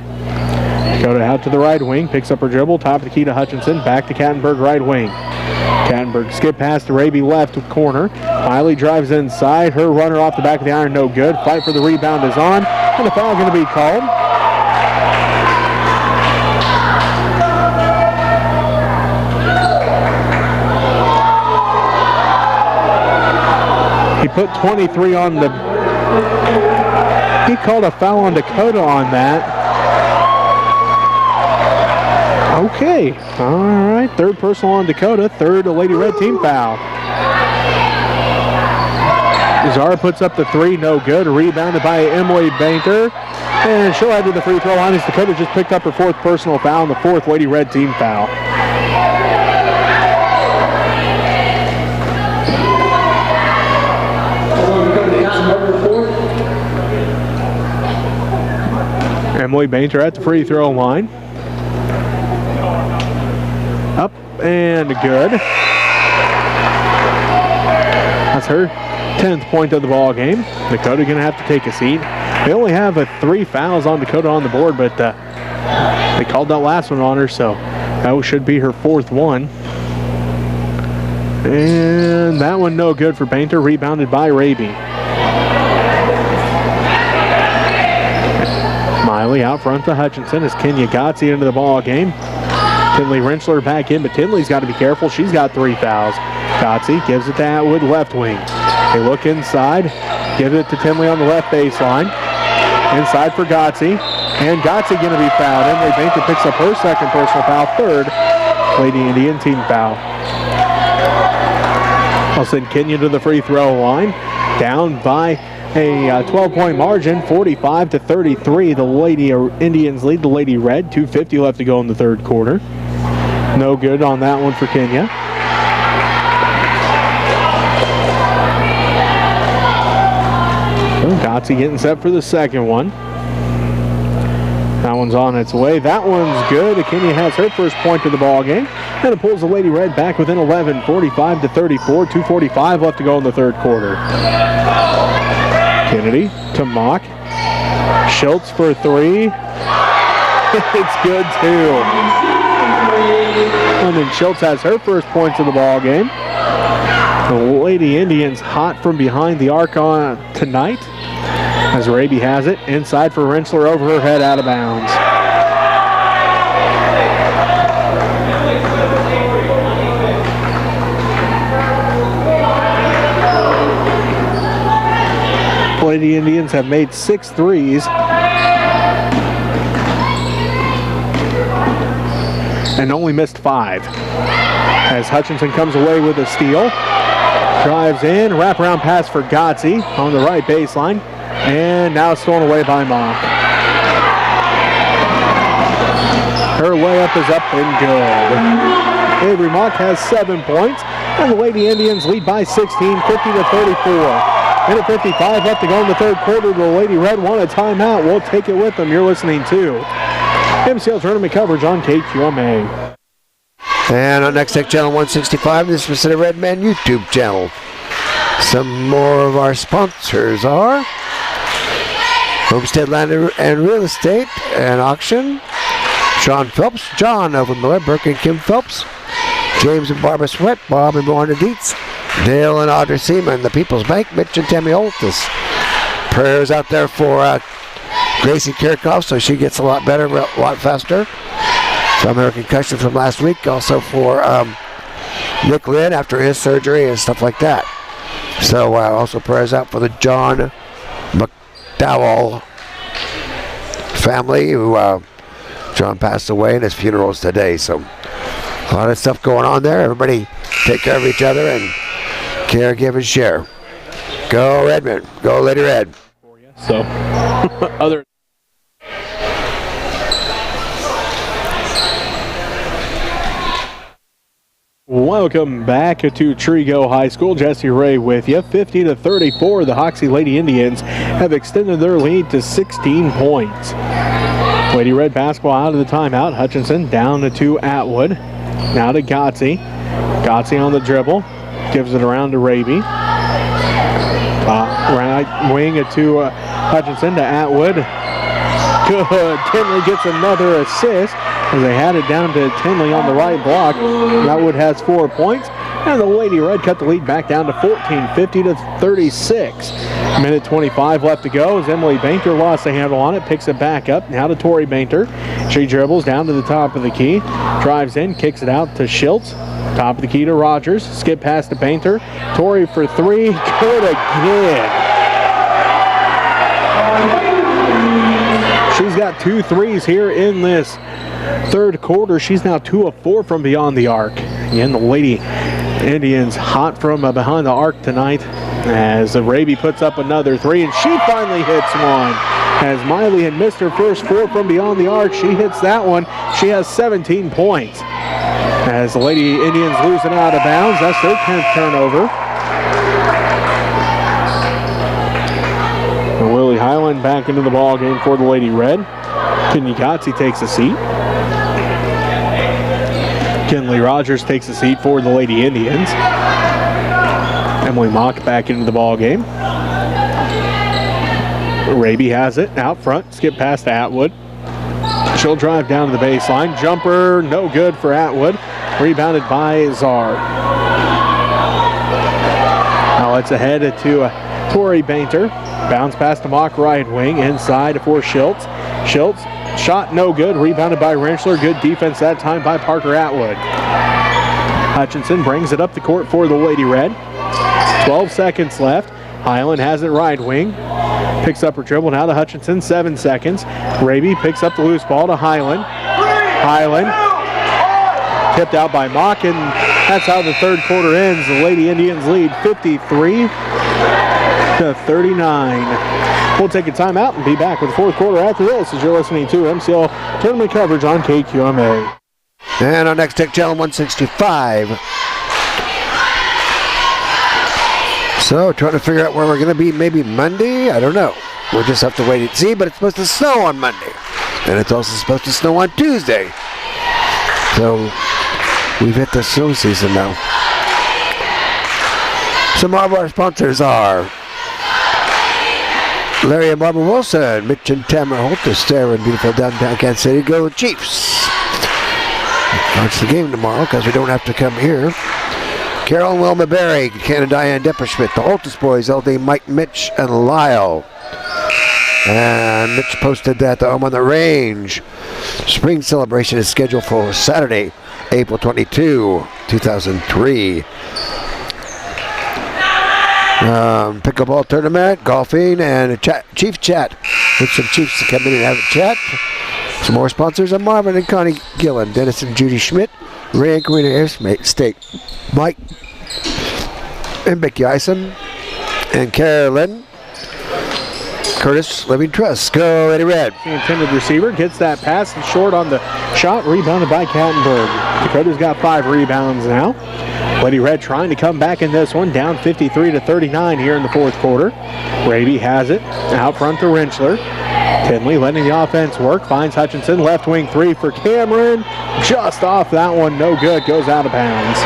Dakota out to the right wing, picks up her dribble, top of the key to Hutchinson, back to Kattenberg, right wing. Kattenberg skip pass to Raby, left corner. Miley drives inside, her runner off the back of the iron, no good. Fight for the rebound is on, and the foul going to be called. He put 23 on the... He called a foul on Dakota on that. Okay. All right. Third personal on Dakota. Third Lady Red team foul. Zara puts up the three. No good. Rebounded by Emily Banker. And she'll head to the free throw line as Dakota just picked up her fourth personal foul and the fourth Lady Red team foul. Emily Bainter at the free throw line. Up and good. That's her 10th point of the ball game. Dakota going to have to take a seat. They only have 3 fouls on Dakota on the board, but they called that last one on her, so that should be her 4th one. And that one no good for Bainter, rebounded by Raby. Miley out front to Hutchinson as Kenya Gotze into the ball game. Tinley Rentschler back in, but Tinley's got to be careful. She's got 3 fouls. Gotze gives it to Atwood, left wing. They look inside, give it to Tinley on the left baseline. Inside for Gotze, and Gotze going to be fouled. Emily Bainter picks up her 2nd personal foul, 3rd Lady Indian team foul. I'll send Kenya to the free throw line. Down by a 12-point margin, 45-33. The Lady Indians lead the Lady Red. 2:50 left to go in the 3rd quarter. No good on that one for Kenya. Gotze getting set for the 2nd one. That one's on its way. That one's good. Kenya has her first point of the ball game. And it pulls the Lady Red back within 11, 45-34. 2:45 left to go in the 3rd quarter. Kennedy to Mock. Schultz for 3. It's good too. And then Schultz has her first points of the ball game. The Lady Indians hot from behind the arc on tonight. As Raby has it, inside for Rentschler, over her head, out of bounds. Lady Indians have made 6 threes and only missed 5. As Hutchinson comes away with a steal, drives in, wraparound pass for Gotze on the right baseline, and now stolen away by Mock. Her layup is up and good. Avery Mock has 7 points, and the Lady Indians lead by 16, 50-34. Minute 55 left to go in the 3rd quarter. The Lady Red want a timeout. We'll take it with them. You're listening to MCL tournament coverage on KQMA. And on Next Tech Channel 165, this is the Red Man YouTube channel. Some more of our sponsors are Homestead Land and Real Estate and Auction, Sean Phelps, John over Miller, Burke and Kim Phelps, James and Barbara Sweat, Bob and Lorna Dietz, Dale and Audrey Seaman, the People's Bank, Mitch and Tammy Oltis. Prayers out there for Gracie Kirchhoff, so she gets a lot better, a lot faster from her concussion from last week. Also for Nick Lynn after his surgery and stuff like that. So also prayers out for the John McDowell family, who John passed away, and his funeral is today. So a lot of stuff going on there. Everybody take care of each other and care, give, and share. Go Redmond. Go Lady Red. So, other. Welcome back to Trigo High School. Jesse Ray with you. 50-34. The Hoxie Lady Indians have extended their lead to 16 points. Lady Red basketball out of the timeout. Hutchinson down to Atwood. Now to Hoxie. Hoxie on the dribble. Gives it around to Raby. Right wing it to Hutchinson to Atwood. Good. Tinley gets another assist as they had it down to Tinley on the right block. Atwood has 4 points. And the Lady Red cut the lead back down to 14-50 to 36. Minute 25 left to go as Emily Bainter lost the handle on it, picks it back up. Now to Tori Bainter. She dribbles down to the top of the key, drives in, kicks it out to Schiltz. Top of the key to Rogers. Skip pass to Bainter. Tori for three. Good again. She's got 2 threes here in this third quarter. She's now 2 of 4 from beyond the arc. Again, the Lady Indians hot from behind the arc tonight as Raby puts up another 3, and she finally hits one. As Miley had missed her first 4 from beyond the arc, she hits that one. She has 17 points. As the Lady Indians lose it out of bounds, that's their 10th turnover. And Willie Highland back into the ball game for the Lady Red. Hoxie takes a seat. Kinley Rogers takes a seat for the Lady Indians. Emily Mock back into the ball game. Raby has it out front. Skip past to Atwood. She'll drive down to the baseline. Jumper, no good for Atwood. Rebounded by Czar. Now it's ahead to Tori Bainter. Bounce pass to Mock right wing. Inside for Schiltz. Schiltz, shot no good. Rebounded by Rentschler. Good defense that time by Parker Atwood. Hutchinson brings it up the court for the Lady Red. 12 seconds left. Highland has it right wing. Picks up her dribble now to Hutchinson. 7 seconds. Raby picks up the loose ball to Highland. Highland tipped out by Mock, and that's how the third quarter ends. The Lady Indians lead 53 to 39. We'll take a timeout and be back with the fourth quarter after this as you're listening to MCL tournament coverage on KQMA. And our next Tech Channel 165. So trying to figure out where we're going to be, maybe Monday? I don't know. We'll just have to wait and see, but it's supposed to snow on Monday. And it's also supposed to snow on Tuesday. So we've hit the snow season now. Some of our sponsors are Larry and Barbara Wilson, Mitch and Tamara Holtis there in beautiful downtown Kansas City. Go Chiefs. Watch the game tomorrow because we don't have to come here. Carol and Wilma Berry, Ken and Diane Depperschmidt, the Holtis boys, LD Mike, Mitch, and Lyle. And Mitch posted that the Home on the Range spring celebration is scheduled for Saturday, April 22, 2003. Pickleball tournament, golfing, and a Chief chat. With some Chiefs to come in and have a chat. Some more sponsors are Marvin and Connie Gillen, Dennis and Judy Schmidt, Ray and Karina Airstate, Mike and Becky Ison, and Carolyn Curtis Living Trust. Go Lady Red. The intended receiver gets that pass and short on the shot, rebounded by Kattenberg. Dakota's got 5 rebounds now. Lady Red trying to come back in this one, down 53 to 39 here in the fourth quarter. Raby has it out front to Rentschler. Tinley letting the offense work, finds Hutchinson, left wing 3 for Cameron. Just off that one, no good, goes out of bounds.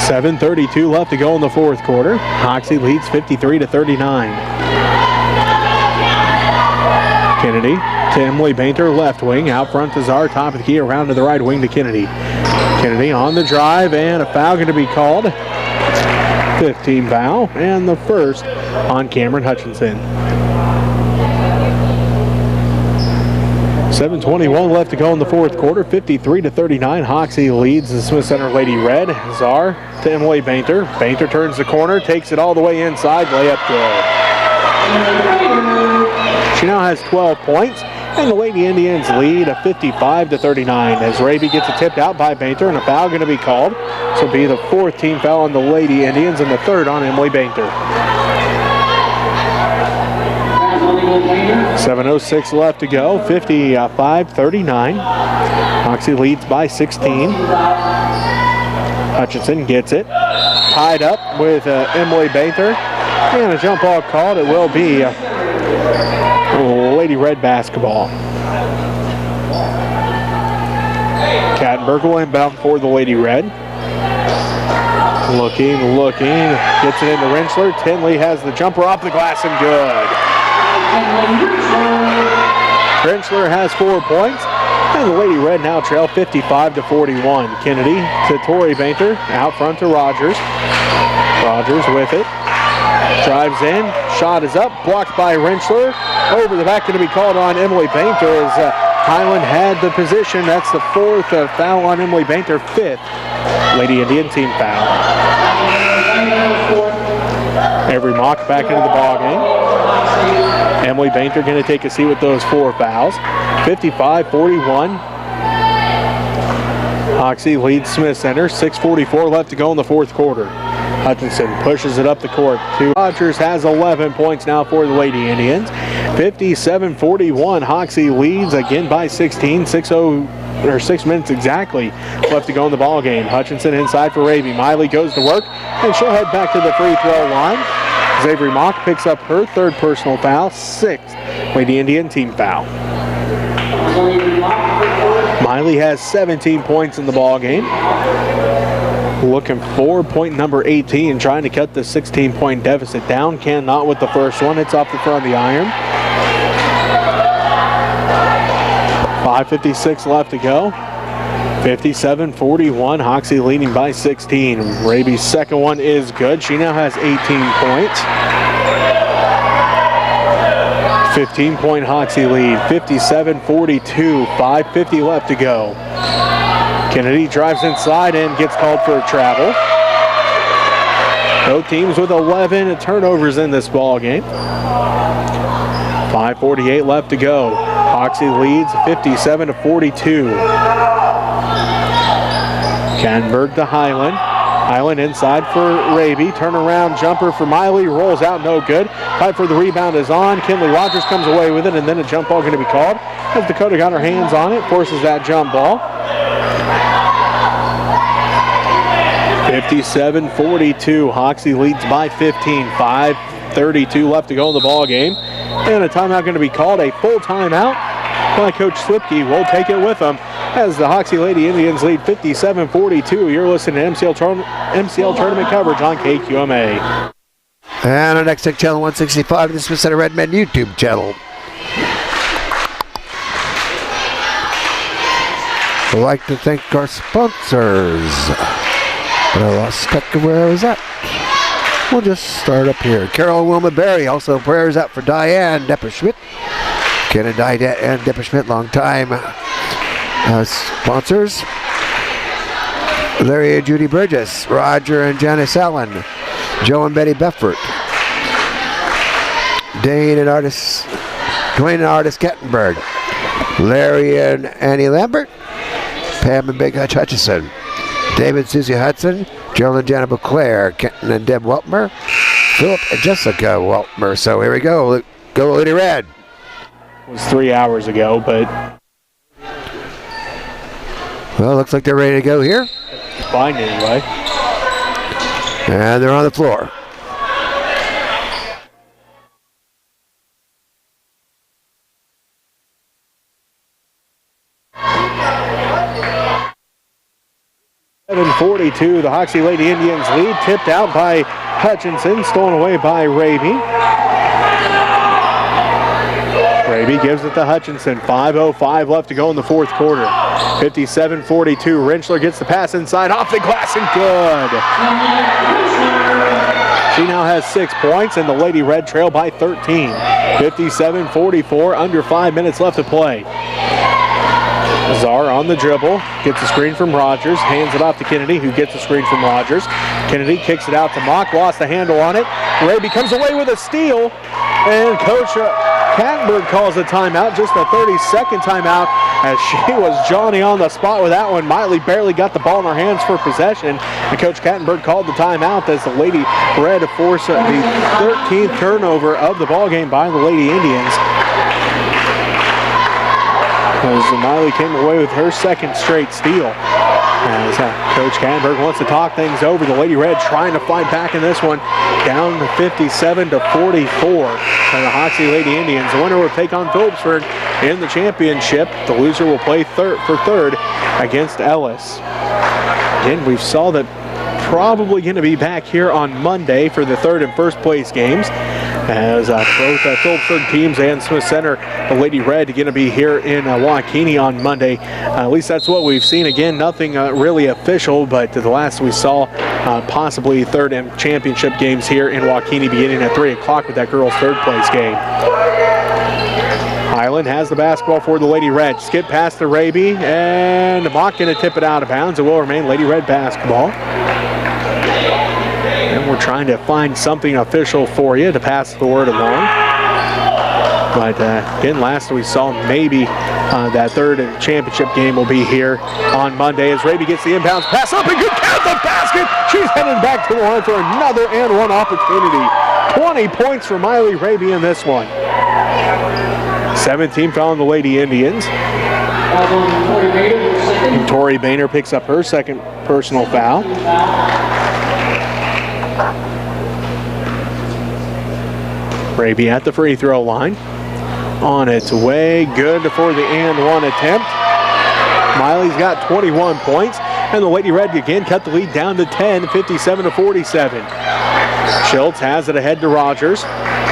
.7:32 left to go in the fourth quarter. Hoxie leads 53 to 39. Kennedy to Emily Bainter, left wing, out front to Czar, top of the key, around to the right wing to Kennedy. Kennedy on the drive, and a foul going to be called. 15 foul, and the first on Cameron Hutchinson. 7:21 left to go in the fourth quarter, 53 to 39. Hoxie leads the Smith Center Lady Red. Czar to Emily Bainter. Bainter turns the corner, takes it all the way inside, layup good. She now has 12 points, and the Lady Indians lead at 55 to 39 as Raby gets it tipped out by Bainter, and a foul going to be called. This will be the 4th team foul on the Lady Indians and the 3rd on Emily Bainter. 7:06 left to go, 55-39. Hoxie leads by 16. Hutchinson gets it. Tied up with Emily Bainter. And a jump ball called. It will be Lady Red basketball. Kattenberg will inbound for the Lady Red. Looking, gets it into Rentschler. Tinley has the jumper off the glass and good. Rentschler has 4 points, and the Lady Red now trail 55-41. Kennedy to Tori Bainter, out front to Rogers. Rogers with it. Drives in, shot is up, blocked by Rentschler. Over the back, going to be called on Emily Bainter as Highland had the position. That's the 4th foul on Emily Bainter, 5th Lady Indian team foul. Avery Mock back into the ball game. Emily Bainter going to take a seat with those 4 fouls. 55-41. Hoxie leads Smith Center. 6:44 left to go in the 4th quarter. Hutchinson pushes it up the court. Rogers has 11 points now for the Lady Indians. 57-41. Hoxie leads again by 16. 6 minutes exactly left to go in the ball game. Hutchinson inside for Raby. Miley goes to work, and she'll head back to the free throw line. Avery Mock picks up her 3rd personal foul, 6th Lady Indian team foul. Miley has 17 points in the ball game. Looking for point number 18, trying to cut the 16-point deficit down. Cannot with the first one. It's off the front of the iron. 5:56 left to go. 57-41. Hoxie leading by 16. Raby's second one is good. She now has 18 points. 15-point Hoxie lead. 57-42. 5:50 left to go. Kennedy drives inside and gets called for a travel. Both teams with 11 turnovers in this ball game. 5:48 left to go. Hoxie leads 57-42. Kattenberg to Highland. Highland inside for Raby. Turnaround jumper for Miley. Rolls out, no good. Fight for the rebound is on. Kinley Rogers comes away with it, and then a jump ball going to be called. As Dakota got her hands on it, forces that jump ball. 57-42. Hoxie leads by 15. 5:32 left to go in the ball game. And a timeout going to be called. A full timeout by Coach Slipke. We'll take it with them as the Hoxie Lady Indians lead 57-42. You're listening to MCL tournament coverage on KQMA. And our next tech channel 165, the Smith Center Red Men YouTube channel. I'd like to thank our sponsors. But I lost track of where I was at. We'll just start up here. Carol and Wilma Berry. Also prayers out for Diane Depperschmidt. Ken and Diane Depperschmidt, long time sponsors. Larry and Judy Burgess. Roger and Janice Allen. Joe and Betty Beffert. Dwayne and Artis Kettenberg. Larry and Annie Lambert. Pam and Big Hutch Hutchison. David and Susie Hudson, Jill and Janet Beauclair, Kenton and Deb Weltmer, Philip and Jessica Weltmer. So here we go. Go Lady Red. It was 3 hours ago, but... Well, looks like they're ready to go here. Fine anyway. And they're on the floor. .42, the Hoxie Lady Indians lead, tipped out by Hutchinson, stolen away by Raby. Raby gives it to Hutchinson. 5:05 left to go in the 4th quarter. 57-42. Rentschler gets the pass inside, off the glass, and good. She now has 6 points, and the Lady Red trail by 13. 57-44, under 5 minutes left to play. Czar on the dribble, gets a screen from Rogers, hands it off to Kennedy, who gets a screen from Rogers. Kennedy kicks it out to Mock, lost the handle on it. Raby comes away with a steal, and Coach Kattenberg calls a timeout, just a 30-second timeout, as she was Johnny on the spot with that one. Miley barely got the ball in her hands for possession, and Coach Kattenberg called the timeout as the Lady Red forced the 13th turnover of the ball game by the Lady Indians. As Miley came away with her second straight steal. As Coach Kattenberg wants to talk things over. The Lady Red trying to fight back in this one. Down to 57 to 44. And the Hoxie Lady Indians. The winner will take on Phillipsburg in the championship. The loser will play for third against Ellis. Again, we saw that probably going to be back here on Monday for the third and first place games. As both Phillipsburg teams and Smith Center, the Lady Red, going to be here in Waukene on Monday. At least that's what we've seen. Again, nothing really official, but the last we saw possibly third and championship games here in Waukene beginning at 3 o'clock with that girls' third place game. Highland has the basketball for the Lady Red. Skip past to Raby, and Mock going to tip it out of bounds. It will remain Lady Red basketball. And we're trying to find something official for you to pass the word along. But again, last we saw maybe that third and championship game will be here on Monday as Raby gets the inbounds pass up and good count the basket. She's headed back to the line for another and one opportunity. 20 points for Miley Raby in this one. 17 foul on the Lady Indians. And Tori Boehner picks up her second personal foul. Raby at the free throw line. On its way, good for the and one attempt. Miley's got 21 points, and the Lady Red again cut the lead down to 10, 57 to 47. Schultz has it ahead to Rogers.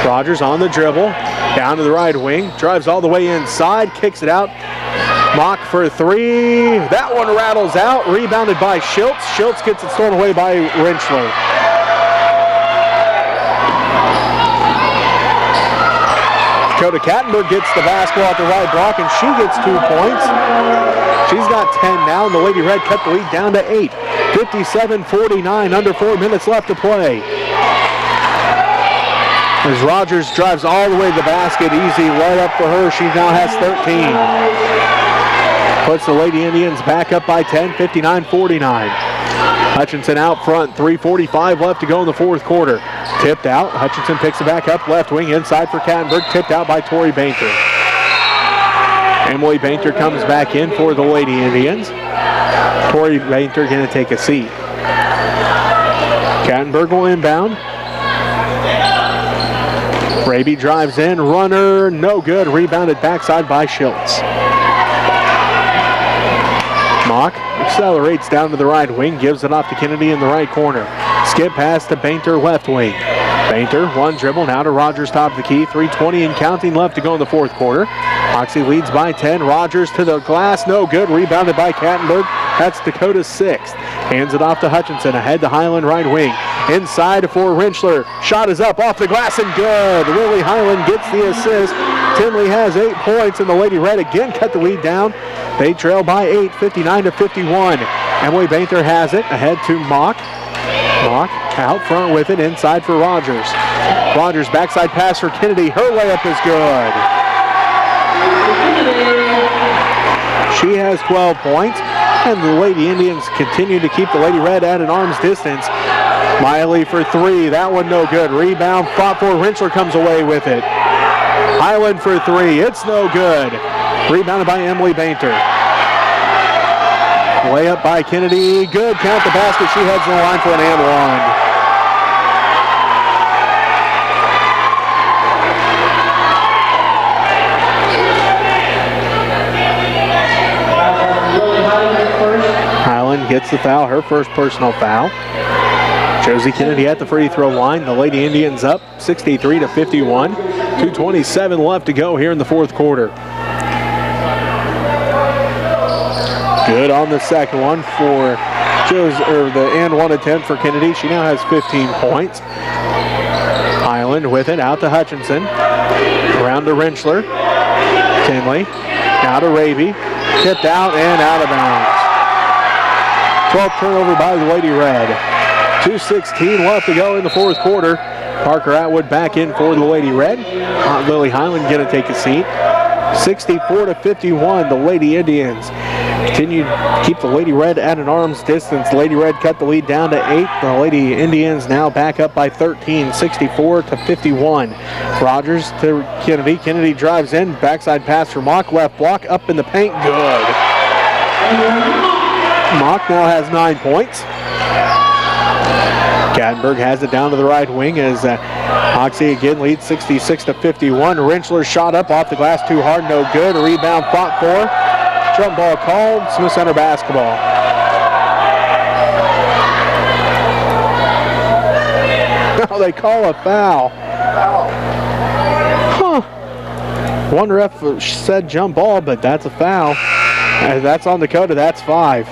Rogers on the dribble, down to the right wing, drives all the way inside, kicks it out. Mock for three. That one rattles out, rebounded by Schultz. Schultz gets it stolen away by Rentschler. Dakota Kattenberg gets the basketball at the right block, and she gets 2 points. She's got 10 now, and the Lady Red cut the lead down to 8. 57-49, under 4 minutes left to play. As Rogers drives all the way to the basket, easy layup for her. She now has 13. Puts the Lady Indians back up by 10, 59-49. Hutchinson out front, 3:45 left to go in the fourth quarter. Tipped out, Hutchinson picks it back up, left wing, inside for Kattenberg, tipped out by Tori Bainter. Emily Bainter comes back in for the Lady Indians. Tori Bainter going to take a seat. Kattenberg will inbound. Raby drives in, runner, no good, rebounded backside by Schultz. Mock accelerates down to the right wing, gives it off to Kennedy in the right corner. Skip pass to Bainter, left wing. Bainter, one dribble, now to Rogers, top of the key. 3:20 and counting left to go in the fourth quarter. Hoxie leads by 10. Rogers to the glass, no good. Rebounded by Kattenberg. That's Dakota's sixth. Hands it off to Hutchinson, ahead to Highland, right wing. Inside for Rentschler. Shot is up, off the glass, and good. Lily Highland gets the assist. Tinley has 8 points, and the Lady Red again cut the lead down. They trail by 8, 59-51. Emily Bainter has it, ahead to Mock. Mock out front with it, inside for Rogers. Rogers backside pass for Kennedy. Her layup is good. She has 12 points, and the Lady Indians continue to keep the Lady Red at an arm's distance. Miley for three. That one no good. Rebound fought for. Rentschler comes away with it. Highland for three. It's no good. Rebounded by Emily Bainter. Layup by Kennedy. Good. Count the basket. She heads to the line for an and one. Highland gets the foul. Her first personal foul. Josie Kennedy at the free throw line. The Lady Indians up 63-51. 2:27 left to go here in the fourth quarter. Good on the second one for the and one attempt for Kennedy. She now has 15 points. Highland with it out to Hutchinson. Around to Rentschler. Tinley. Now to Raby. Tipped out and out of bounds. 12th turnover by the Lady Red. 2:16 left to go in the fourth quarter. Parker Atwood back in for the Lady Red. Lily Highland going to take a seat. 64-51, the Lady Indians continue to keep the Lady Red at an arm's distance. The Lady Red cut the lead down to 8. The Lady Indians now back up by 13, 64-51. Rogers to Kennedy. Kennedy drives in. Backside pass for Mock. Left block. Up in the paint. Good. Mock now has 9 points. Gattenberg has it down to the right wing as Hoxie again leads 66-51. Rentschler shot up off the glass too hard, no good. A rebound fought for. Jump ball called. Smith Center basketball. Now they call a foul. Huh. One ref said jump ball, but that's a foul. That's on Dakota. That's 5.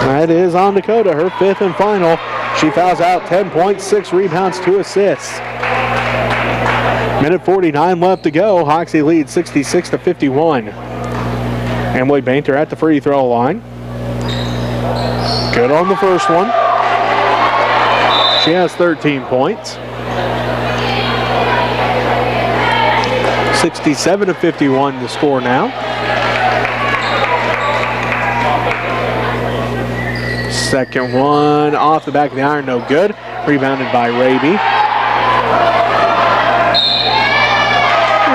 That is on Dakota, her 5th and final. She fouls out, 10 points, 6 rebounds, 2 assists. Minute 49 left to go. Hoxie leads 66-51. Emily Bainter at the free throw line. Good on the first one. She has 13 points. 67-51 the score now. Second one off the back of the iron, no good. Rebounded by Raby.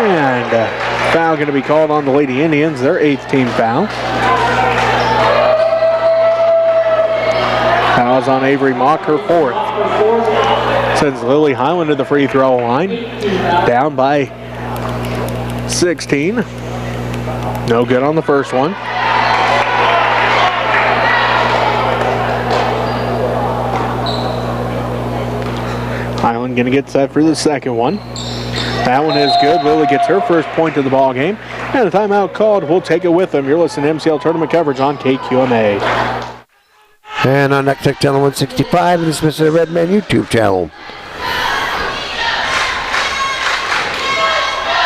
And foul going to be called on the Lady Indians, their 8th team foul. Foul's on Avery Mock, her 4th. Sends Lily Highland to the free throw line. Down by 16. No good on the first one. Highland going to get set for the second one. That one is good. Lily gets her first point of the ball game. And a timeout called. We'll take it with them. You're listening to MCL tournament coverage on KQMA. And on Next Tech Channel 165 and the Smith Center Red Man YouTube channel.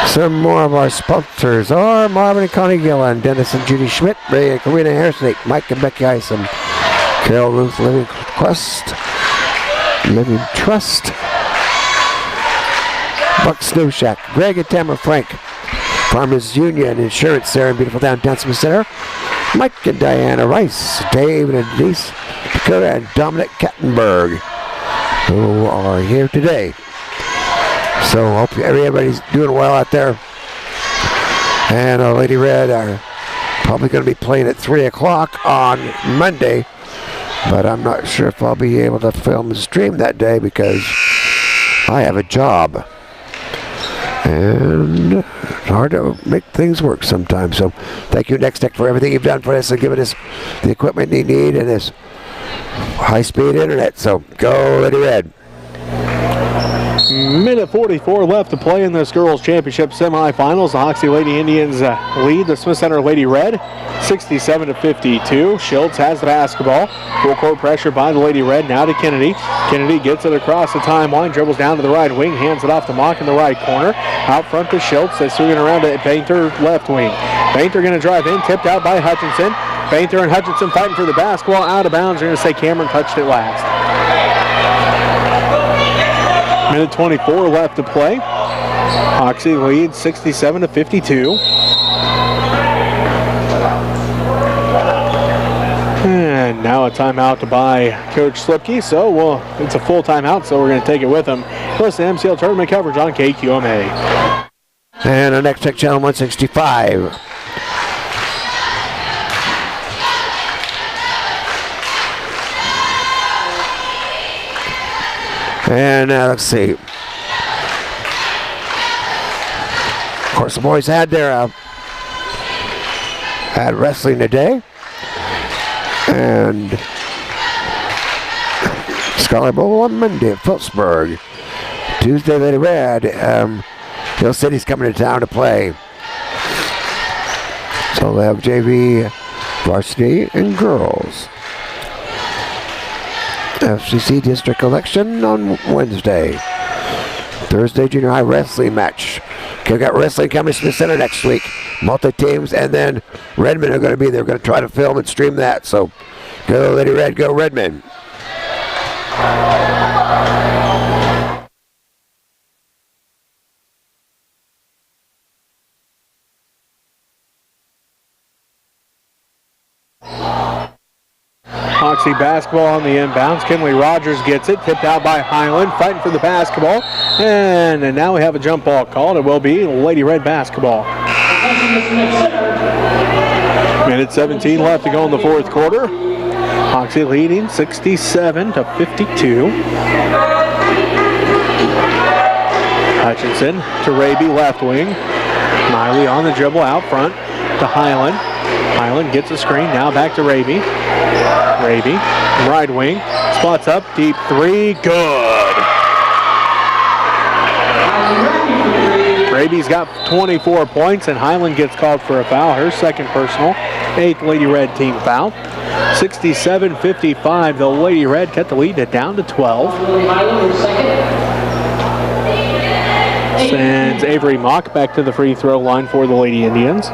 Some more of our sponsors are Marvin and Connie Gillen, Dennis and Judy Schmidt, Ray and Karina Hairsnake, Mike and Becky Isom, Carol Ruth Living Trust, Buck Snow Shack, Greg and Tamara Frank, Farmers Union Insurance there in beautiful downtown Smith Center, Mike and Diana Rice, Dave and Denise, Dakota and Dominic Kattenberg, who are here today. So hope everybody's doing well out there. And Lady Red are probably going to be playing at 3 o'clock on Monday. But I'm not sure if I'll be able to film and stream that day because I have a job. And it's hard to make things work sometimes. So thank you, Next Tech, for everything you've done for us and giving us the equipment you need and this high-speed internet. So go Lady Red. Minute 44 left to play in this girls' championship semifinals. The Hoxie Lady Indians lead the Smith Center Lady Red 67-52. Schultz has the basketball. Full court pressure by the Lady Red. Now to Kennedy. Kennedy gets it across the timeline, dribbles down to the right wing, hands it off to Mock in the right corner. Out front to Schultz. They swing it around to Bainter left wing. Bainter going to drive in, tipped out by Hutchinson. Bainter and Hutchinson fighting for the basketball. Out of bounds. They're going to say Cameron touched it last. Minute 24 left to play. Hoxie leads 67-52. And now a timeout by Coach Slipke. So it's a full timeout, so we're going to take it with him. Listen to MCL tournament coverage on KQMA. And our Next Tech Channel 165. And let's see. Of course, the boys had wrestling today. And Scholar Bowl on Monday at Phillipsburg. Tuesday, Lady Red. Hill City's coming to town to play. So they'll have JV, varsity, and girls. FCC District Election on Wednesday. Thursday, junior high wrestling match. Okay, we've got wrestling coming to Smith Center next week. Multi-teams, and then Redmond are going to be there. We're going to try to film and stream that. So go Lady Red, go Redmond. Hoxie basketball on the inbounds. Kinley Rogers gets it. Tipped out by Highland. Fighting for the basketball. And now we have a jump ball called. It will be Lady Red basketball. Minute 17 left to go in the fourth quarter. Hoxie leading 67-52. Hutchinson to Raby, left wing. Miley on the dribble out front to Highland. Highland gets a screen, now back to Raby. Raby, right wing, spots up, deep three, good. Raby's got 24 points, and Highland gets called for a foul, her second personal, 8th Lady Red team foul. 67-55, the Lady Red cut the lead down to 12. Sends Avery Mock back to the free throw line for the Lady Indians.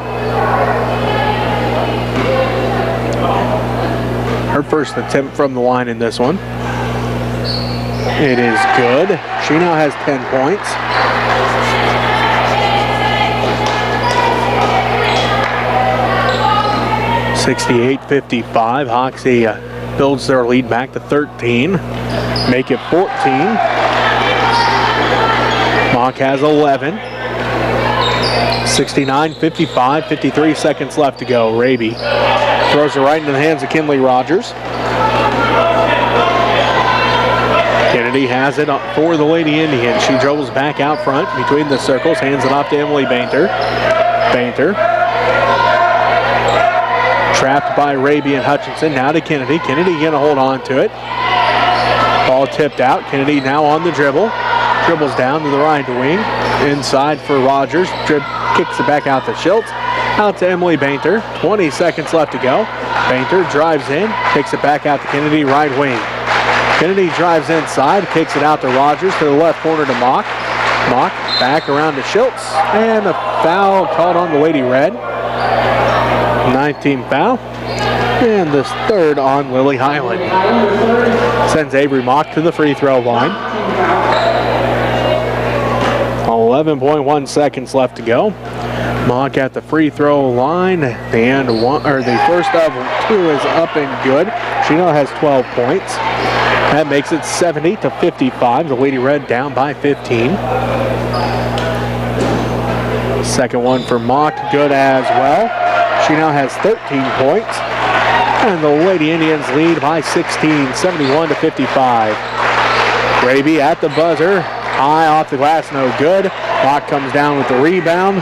Her first attempt from the line in this one. It is good. She now has 10 points. (68-55). Hoxie builds their lead back to 13. Make it 14. Mock has 11. 69-55, 53 seconds left to go. Raby throws it right into the hands of Kinley Rogers. Kennedy has it for the Lady Indians. She dribbles back out front between the circles, hands it off to Emily Bainter. Bainter trapped by Raby and Hutchinson. Now to Kennedy. Kennedy gonna hold on to it. Ball tipped out. Kennedy now on the dribble. Dribbles down to the right wing. Inside for Rogers. Kicks it back out to Schultz. Out to Emily Bainter. 20 seconds left to go. Bainter drives in. Kicks it back out to Kennedy, right wing. Kennedy drives inside. Kicks it out to Rogers to the left corner to Mock. Mock back around to Schultz. And a foul called on the Lady Red. 19 foul. And this third on Lily Highland. Sends Avery Mock to the free throw line. 11.1 seconds left to go. Mock at the free throw line. The first of two is up and good. She now has 12 points. That makes it 70-55. The Lady Red down by 15. Second one for Mock, good as well. She now has 13 points. And the Lady Indians lead by 16, 71-55. Raby at the buzzer. High off the glass, no good. Mock comes down with the rebound.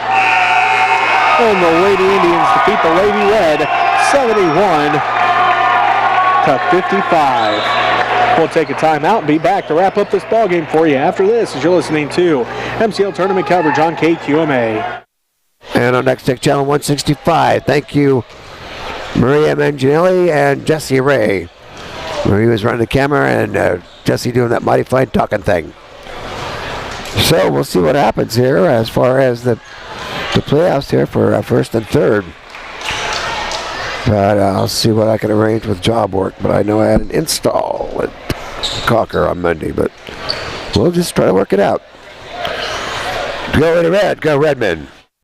And the Lady Indians defeat the Lady Red 71-55. We'll take a timeout and be back to wrap up this ball game for you after this, as you're listening to MCL tournament coverage on KQMA. And on Next Tech Channel 165, thank you, Maria Manginelli and Jessie Ray. Maria was running the camera and Jessie doing that mighty fine talking thing. So we'll see what happens here as far as the playoffs here for first and third. But I'll see what I can arrange with job work. But I know I had an install at Cocker on Monday, but we'll just try to work it out. Go Red, go Redmen.